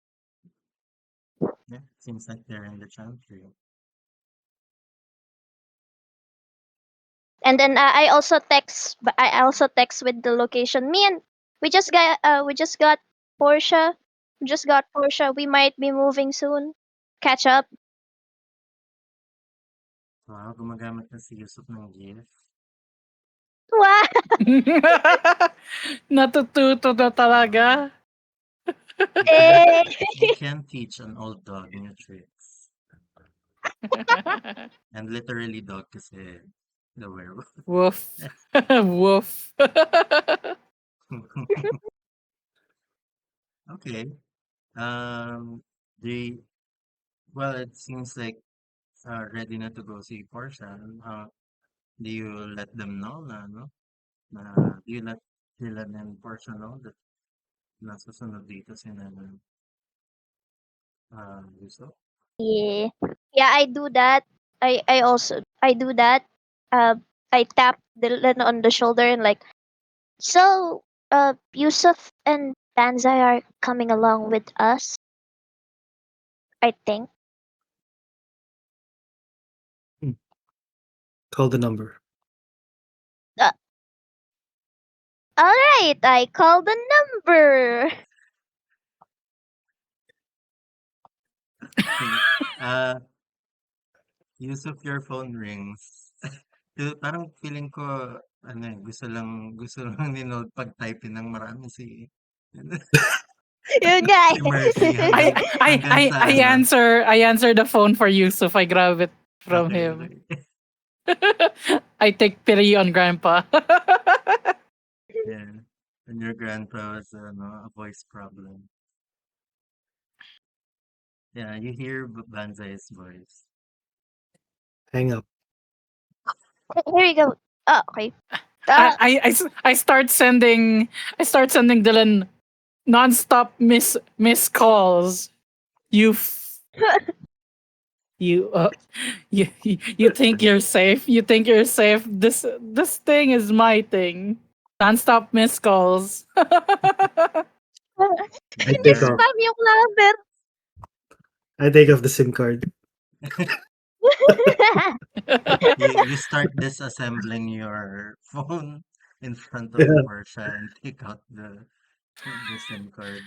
Yeah, seems like they're in the chantry. and then I also text with the location. Me and we just got Portia. We just got Portia. We might be moving soon. Catch up. Wow, gumagamit na si Yusuf ng GIF. Wow. Natututo na talaga. You can't, Eh. you can't teach an old dog new tricks. And literally dog kasi the werewolf. Woof. Woof. Okay. Um, the well, it seems like ready na to go see Portia. Do you let them know na, no? Do you let Dylan and Portia know that nasusunod dito si Yusuf? Yeah. Yeah, I do that. I do that. Uh, I tap Dylan on the shoulder and like, so Yusuf and Banzai are coming along with us, I think. Hmm. Call the number. Uh, Alright, I called the number. Okay. Uh, Yusuf, your phone rings. Parang feeling ko, gusto lang ni Node pag-type in ng marami Yun nga si Mercy I hanggang sa ano. I answer the phone for Yusuf. I grab it from Okay, him. okay. I take pity on grandpa. Yeah. And your grandpa has a voice problem. Yeah, you hear Banzai's voice. Hang up. Here we go. Oh, okay. I start sending Dylan nonstop miss calls. You f- you you think you're safe? You think you're safe? This thing is my thing. Nonstop miss calls. I Hindi take Yeah. off. spam yung number. I take off the SIM card. You start disassembling your phone in front of Yeah, Portia and take out the SIM card.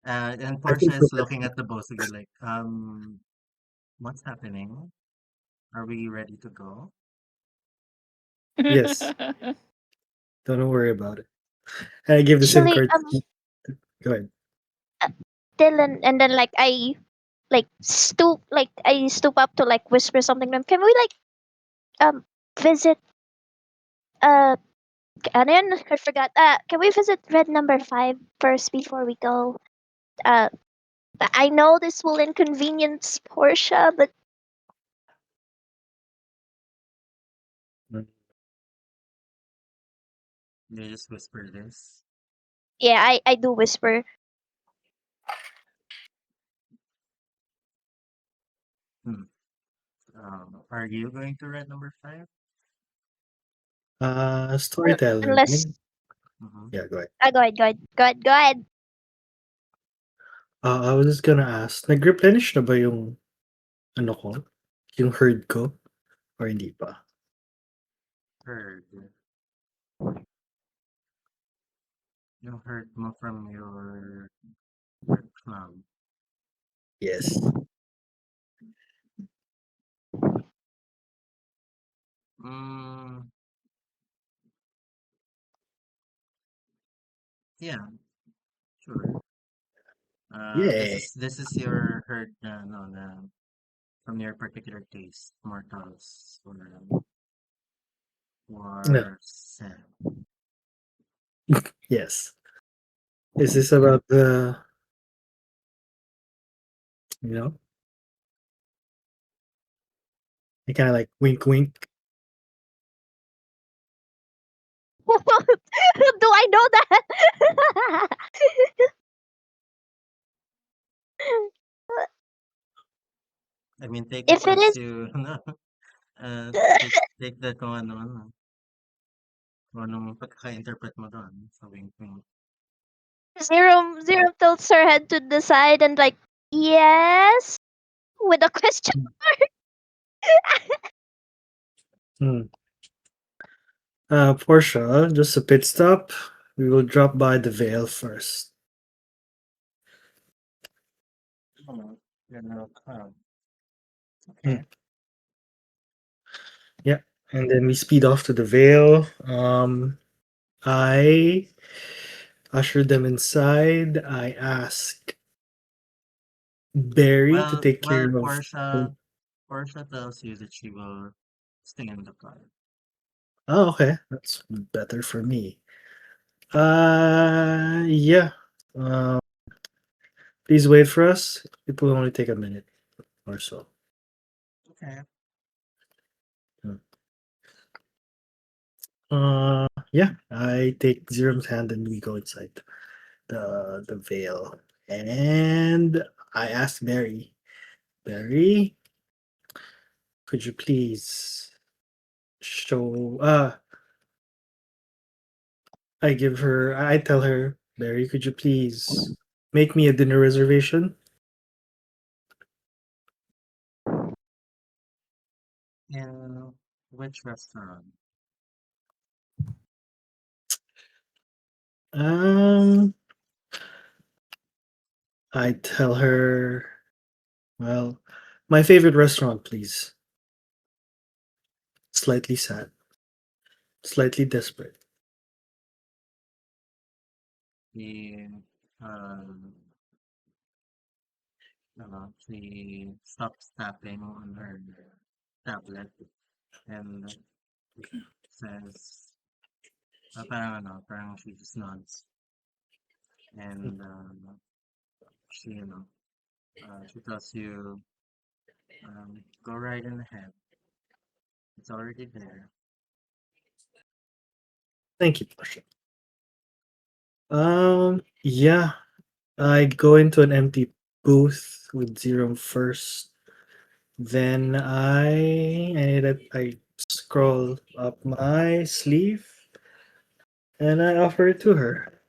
And I Portia think is looking at the both of you like, what's happening? Are we ready to go? yes. Don't worry about it. And I give the SIM Actually, card. Go ahead. Dylan, and then like I stoop up to like whisper something to him. Can we like visit ano yun? I forgot. Can we visit red number 5 first before we go? Uh, I know this will inconvenience Portia, but Mm. You just whisper this. yeah, I do whisper. Hmm. Are you going to red number 5? Storyteller. Unless Mm-hmm. Yeah, go ahead. go ahead. I was just gonna ask, nag-replenish na ba yung ano ko? Yung herd ko? Or hindi pa? Heard. You heard mo from your club. Yes. Mm, yeah, sure. This Yay. is this is your herd no, from your particular taste, mortals No. or Sam. Yes. Is this about the, you know, you kind of like wink wink? Do I know that? I mean, take it If it as is you no, take that kung kung anong pagkaka-interpret mo doon sa wink wink. zero tilts her head to the side and like yes with a question. Hmm. Portia, just a pit stop. We will drop by the Vale first. Oh, general club. Hmm. Okay. Yeah. And then we speed off to the Vale. I usher them inside. I ask Barry to take Well, care of. Portia tells you that she will stay in the car. Oh, okay. That's better for me. Yeah. Uh, please wait for us. It will only take a minute or so. Okay. Hmm. Yeah. I take Zero's hand and we go inside the veil. And I ask Barry, Barry, could you please show? I tell her, Barry, could you please make me a dinner reservation? In which restaurant? Um, I tell her, well, my favorite restaurant, please. Slightly sad, slightly desperate. The um, she stops tapping on her tablet and says, parang she just nods and she, she tells you, go right in ahead. It's already there. Thank you, Portia. Yeah, I go into an empty booth with Zero first. Then I scroll up my sleeve and I offer it to her.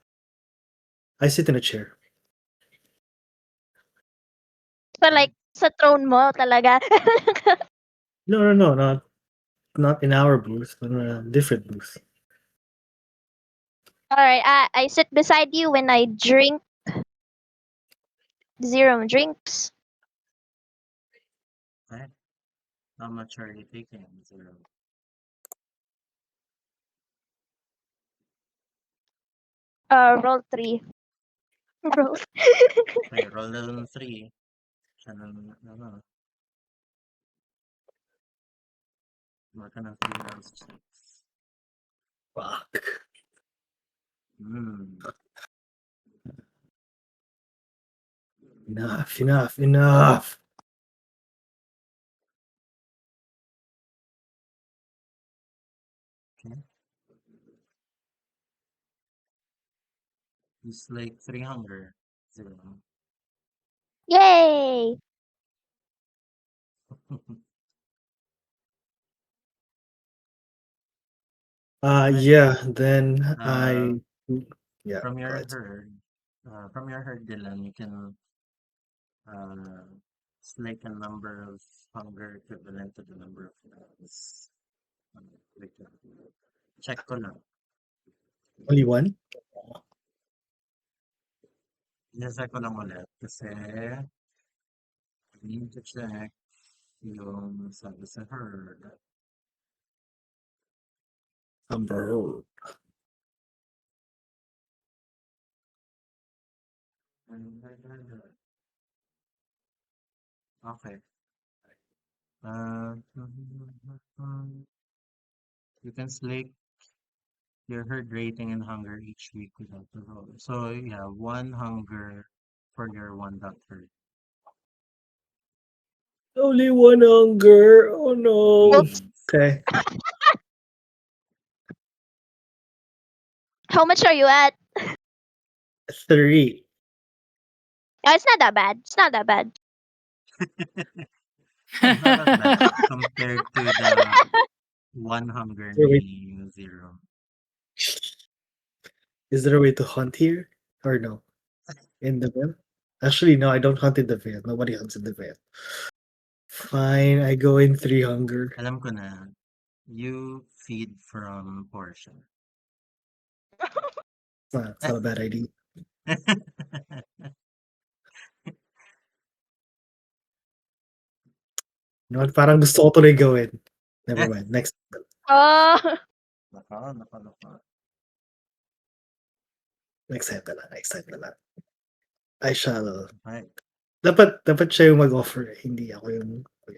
I sit in a chair. So like sa throne mo talaga. No, no, no, not in our booth, but in a different booth. Alright, I sit beside you when I drink zero drinks. Right? How much are you taking? Zero. Roll 3. Roll. Okay, roll down three. Siya Working on 3 rounds checks. Fuck. Hmm. Enough, enough, enough. Okay. It's like 300. 0. Yay! Right. Yeah, then Uh, yeah, from go your ahead. herd, Dylan, you can select a number of hunger equivalent to the number of rounds. Wait lang. Check ko lang. Only one? Check ko lang ulit kasi I need to check yung sabi sa herd. Number. Okay. Uh, you can select your herd rating and hunger each week without the roll. So yeah, one hunger for your one dot herd. Only one hunger. Oh no. Oops. Yes. Okay. How much are you at? 3. Oh, it's not that bad. It's not that bad. Yeah, not that bad compared to the one hunger Is there a way, ni zero. is there a way to hunt here? Or no? In the veil? Actually, no, I don't hunt in the veil. Nobody hunts in the veil. Fine, I go in 3 hunger. Alam ko na, you feed from portion. It's not a bad idea. You know what? Parang gusto ko tuloy gawin. Never mind. Next. Oh. Naka. Next time na lang. Next time na lang. I shall. Right. Dapat siya yung mag-offer. Hindi ako yung.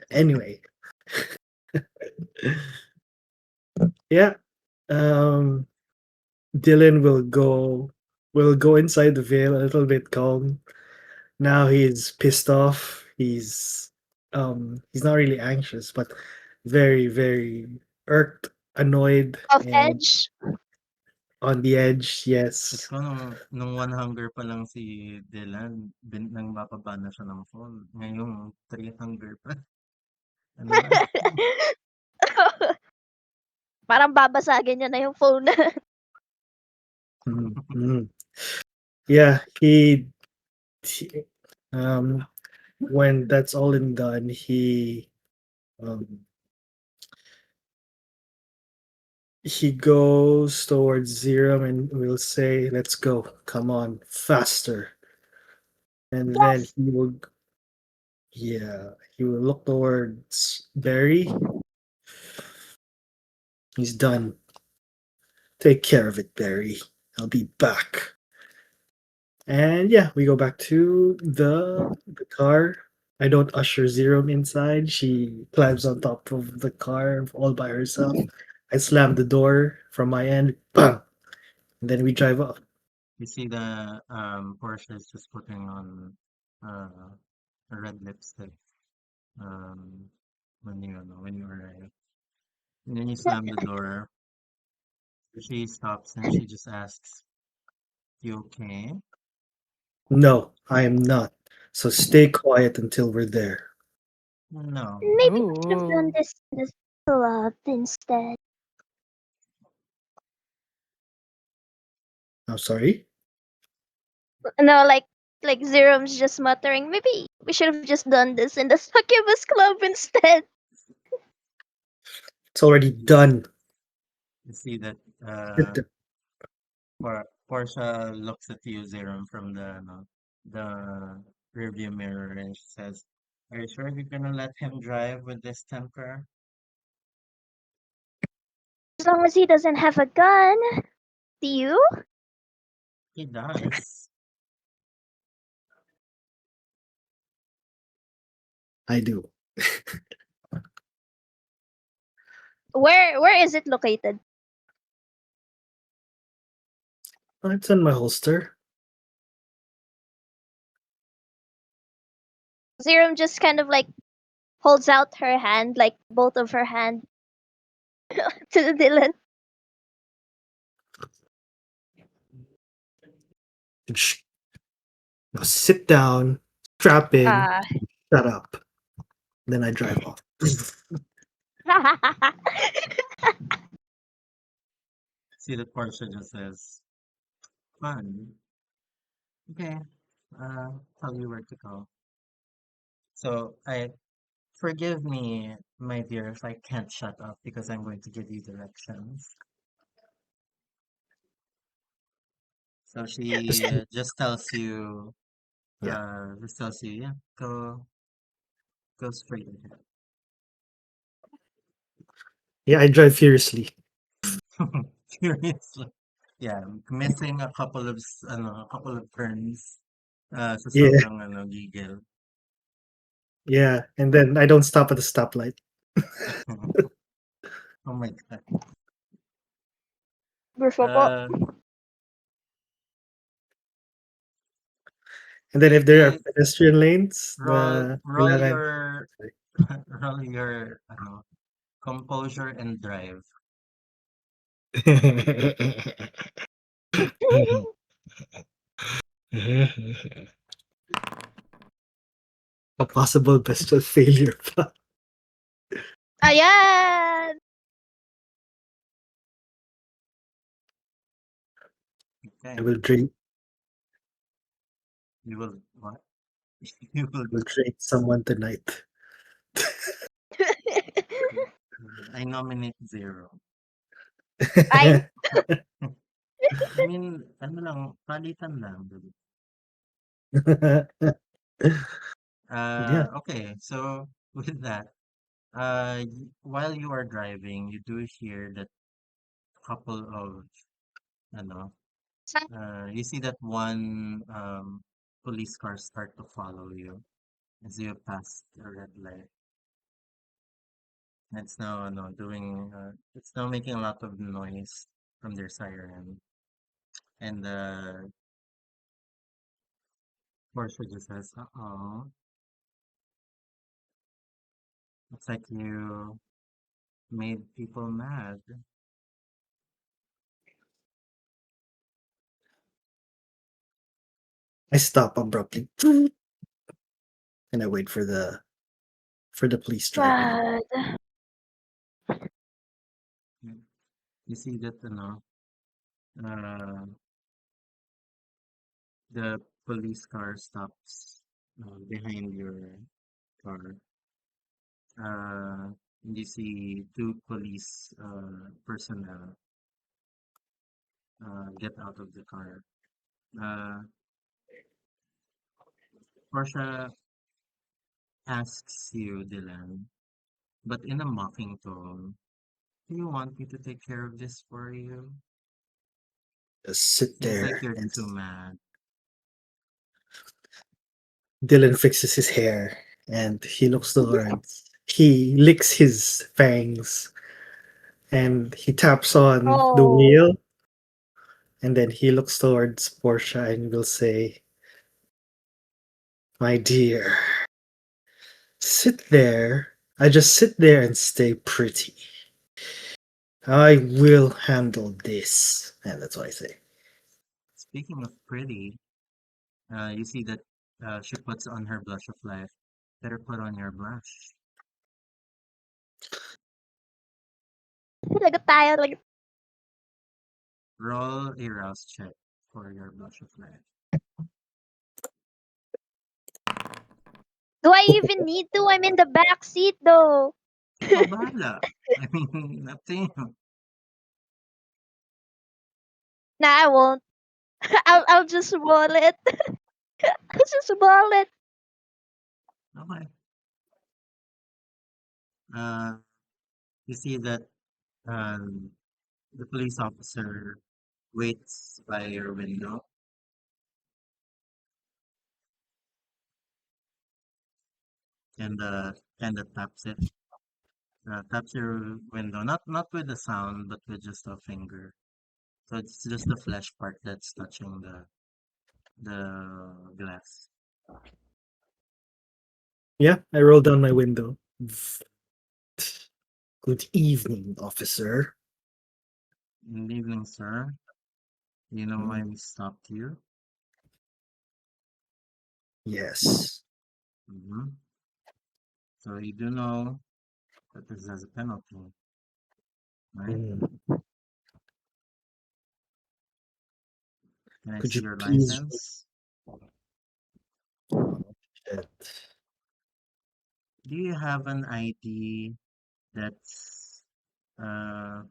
Anyway. Yeah. Um, Dylan will go inside the veil a little bit calm. Now he's pissed off. He's not really anxious, but very, very irked, annoyed, Off and edge. on the edge. Diyos Yes. ko, nung one hunger pa lang si Dylan, nang bababa na siya ng phone. Ngayong three hunger pa. Ano na? Parang babasagin niya na yung phone. Mhm. Yeah, he when that's all and done, um he goes towards Zero and will say, "Let's go. Come on, faster." And then Yes. he will look towards Barry. He's done. Take care of it, Barry. I'll be back. And yeah, we go back to the car. I don't usher Zero inside. She climbs on top of the car all by herself. I slam the door from my end. Bam! And then we drive off. You see the Porsche is just putting on uh, a red lipstick um, when you arrive. And then you slam the door. She stops and she just asks, "You okay?" No, I am not. So stay quiet until we're there. No. Maybe we should have done Ooh. this in the club instead. I'm sorry. No, like Zerum's just muttering. Maybe we should have just done this in the succubus club instead. It's already done. You see that The Portia looks at you, Zerum, from the rearview mirror, and she says, "Are you sure you're gonna let him drive with this temper?" As long as he doesn't have a gun. Do you? He does. I do. Where is it located? Oh, it's in my holster. Zerum just kind of like holds out her hand, like both of her hand to Dylan. Shh. Now sit down, strap in, Uh, shut up. Then I drive off. See that Portia just says, fun. Okay. Tell you where to go. So I forgive me, my dear, if I can't shut up because I'm going to give you directions. So Just, she yeah. just tells you, yeah, go straight ahead. Yeah, I drive furiously. Seriously. Yeah, missing a couple of turns, sa Yeah, sobrang gigil. yeah. And then I don't stop at the stoplight. Oh my God. Gusto po. Uh, And then if there are Sige, pedestrian lanes, roll kailangan. your, roll your, composure and drive. A possible bestial failure pa. Ayan! I Okay, will drink. you will, what? You will, I will drink someone tonight. I nominate zero. Ay, I mean, ano lang, palitan lang. Diba? Yeah, Okay, so with that, while you are driving, you do hear that couple of, ano, you see that one police car start to follow you as you pass the red light. It's now, it's now making a lot of noise from their siren. And Portia just says, "Uh-oh, looks like you made people mad." I stop abruptly and I wait for the police driving. bad. Mm. You see that, uh, the police car stops behind your car. And you see two police personnel get out of the car. Uh, Portia asks you, Dylan, but in a mocking tone, do you want me to take care of this for you? Just sit Seems like there you're and too mad. Dylan fixes his hair and he looks towards. He licks his fangs and he taps on the Oh. wheel and then he looks towards Portia and will say, "My dear, sit there. I just sit there and stay pretty. I will handle this." And that's what I say. Speaking of pretty, you see that she puts on her blush of life. Better put on your blush. Lagot tayo. Lagot. Roll a rouse check for your blush of life. Do I even need to? I'm in the back seat though. Ikaw bahala. I mean, up to you. Nah, I won't. I'll just roll it. I'll just roll it. Okay. Uh, you see that um, the police officer waits by your window and kind of taps it. Taps your window, not with a sound, but with just a finger. So it's just the flesh part that's touching the glass. Yeah, I roll down my window. Good evening, officer. Good evening, sir. You know why Mm, we stopped you? yes. Mm-hmm. So you do know that this has a penalty, right? Mm, Can I could see you your please? license? Oh, shit. Do you have an ID that's uh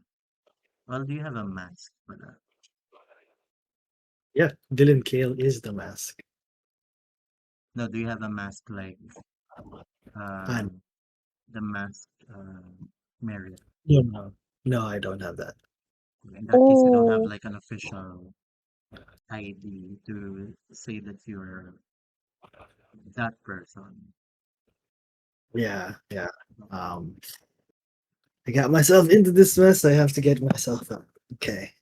well, do you have a mask for that? Yeah, Dylan Kale is the mask. No, do you have a mask like And um the mask Marriott? no, no, no, I don't have that. In that case, you don't have Oh, like an official ID to say that you're that person. Yeah, yeah. Um, I got myself into this mess. I have to get myself out. Okay.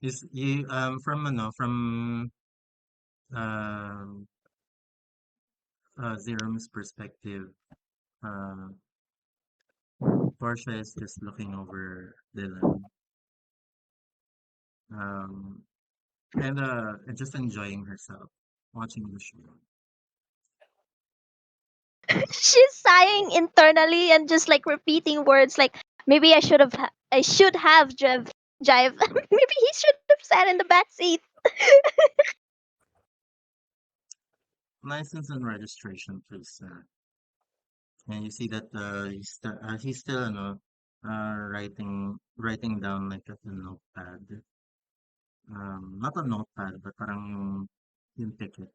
Is you from um Zerum's perspective, uh Portia is just looking over Dylan, um kind of just enjoying herself watching the show. she's sighing internally and just like repeating words like maybe I should have jive. Maybe he should have sat in the back seat. License and registration, please, sir. And you see that he's still writing down like a notepad. Not a notepad, but parang yung ticket.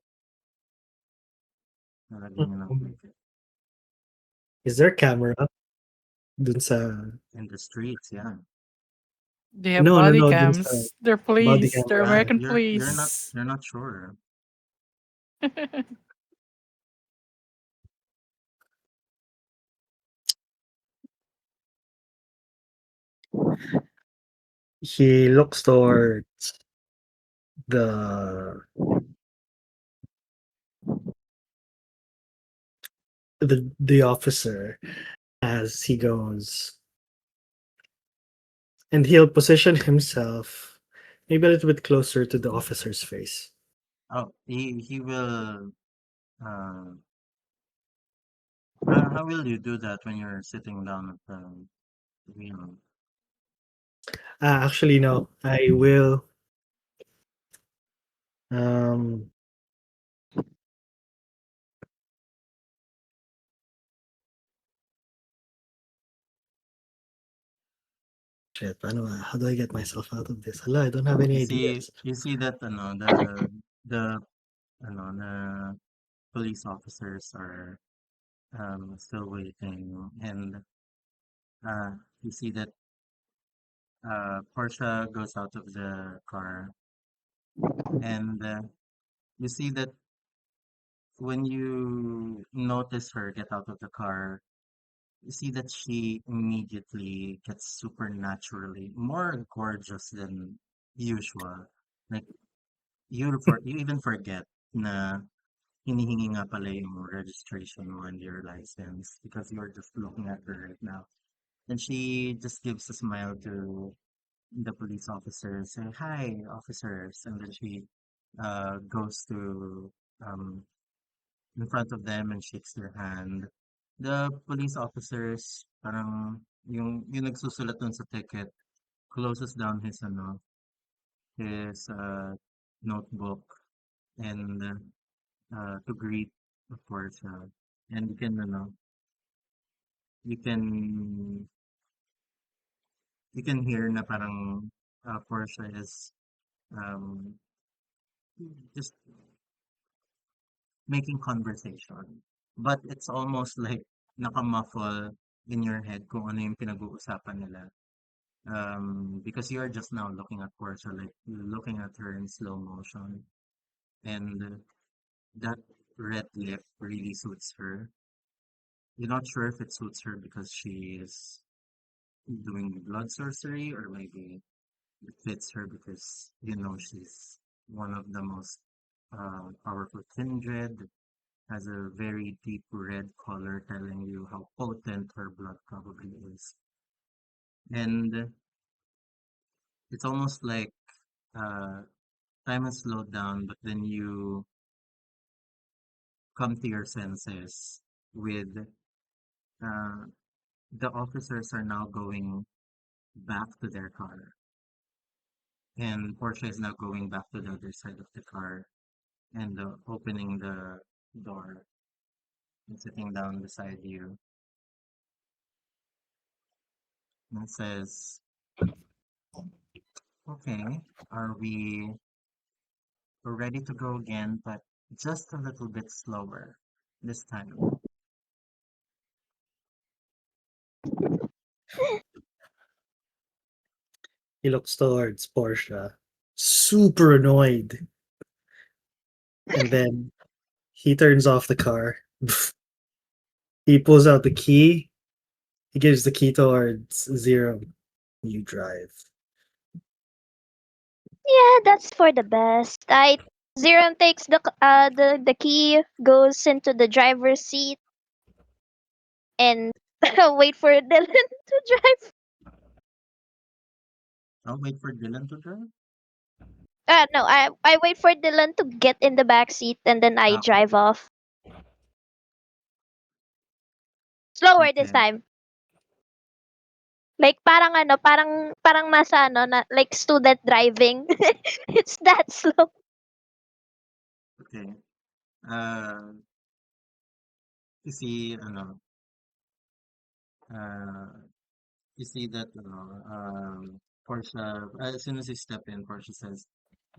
Nalagyan niya ng Um, ticket. is there camera dun sa In the streets, yeah. They have no, no, body no, dun sa cams. They're body police. They're camera? American You're not police. sure. He looks towards the the officer as he goes, and he'll position himself maybe a little bit closer to the officer's face. Oh, he will. Uh, how will you do that when you're sitting down at the wheel? Actually, no, I will. Um, shit, how do I get myself out of this? Hala, I don't have any ideas. You see that the the police officers are still waiting, and uh, you see that Portia goes out of the car, and you see that when you notice her get out of the car, you see that she immediately gets supernaturally more gorgeous than usual. Like you even forget na hinihingi nga pala yung registration mo and your license because you're just looking at her right now. And she just gives a smile to the police officers, saying, "Hi, officers," and then she goes to um, in front of them and shakes their hand. The police officers, parang yung nagsusulat dun sa ticket, closes down his notebook and to greet, of course, and you can you can hear na parang Portia is um, just making conversation. But it's almost like nakamuffle in your head kung ano yung pinag-uusapan nila. Because you're just now looking at Portia, like looking at her in slow motion. And that red lip really suits her. you're not sure if it suits her because she is doing blood sorcery, or maybe it fits her because she's one of the most powerful kindred, has a very deep red color telling you how potent her blood probably is. And it's almost like uh, time has slowed down, but then you come to your senses with uh, the officers are now going back to their car, and Portia is now going back to the other side of the car and opening the door and sitting down beside you and says, "Okay, are we're ready to go again, but just a little bit slower this time." He looks towards Portia, super annoyed, and then he turns off the car. He pulls out the key. He gives the key towards Zero. You drive. Yeah, that's for the best. I Zero takes the key, goes into the driver's seat, and wait for Dylan to drive. I'll wait for Dylan to drive. No, I wait for Dylan to get in the back seat, and then I Okay, drive off. Slower this okay, time. Like parang parang nasa na like student driving. It's that slow. okay. Uh, you see, uh, you see that, Portia, as soon as you step in, Portia says,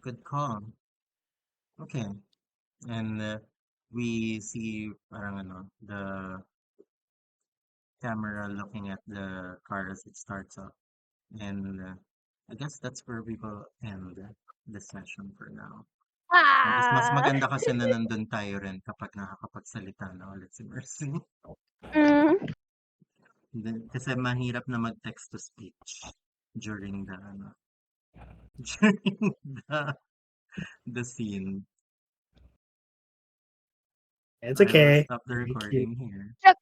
"Good call." Okay. And we see parang the camera looking at the car as it starts up. And I guess that's where we will end the session for now. Mas Ah. maganda kasi na nandun tayo rin kapag nakakapagsalita na ulit si Mercy. Mm. Kasi mahirap na mag-text to speech during the during the scene. It's I will okay. stop the Thank you. recording here. Okay.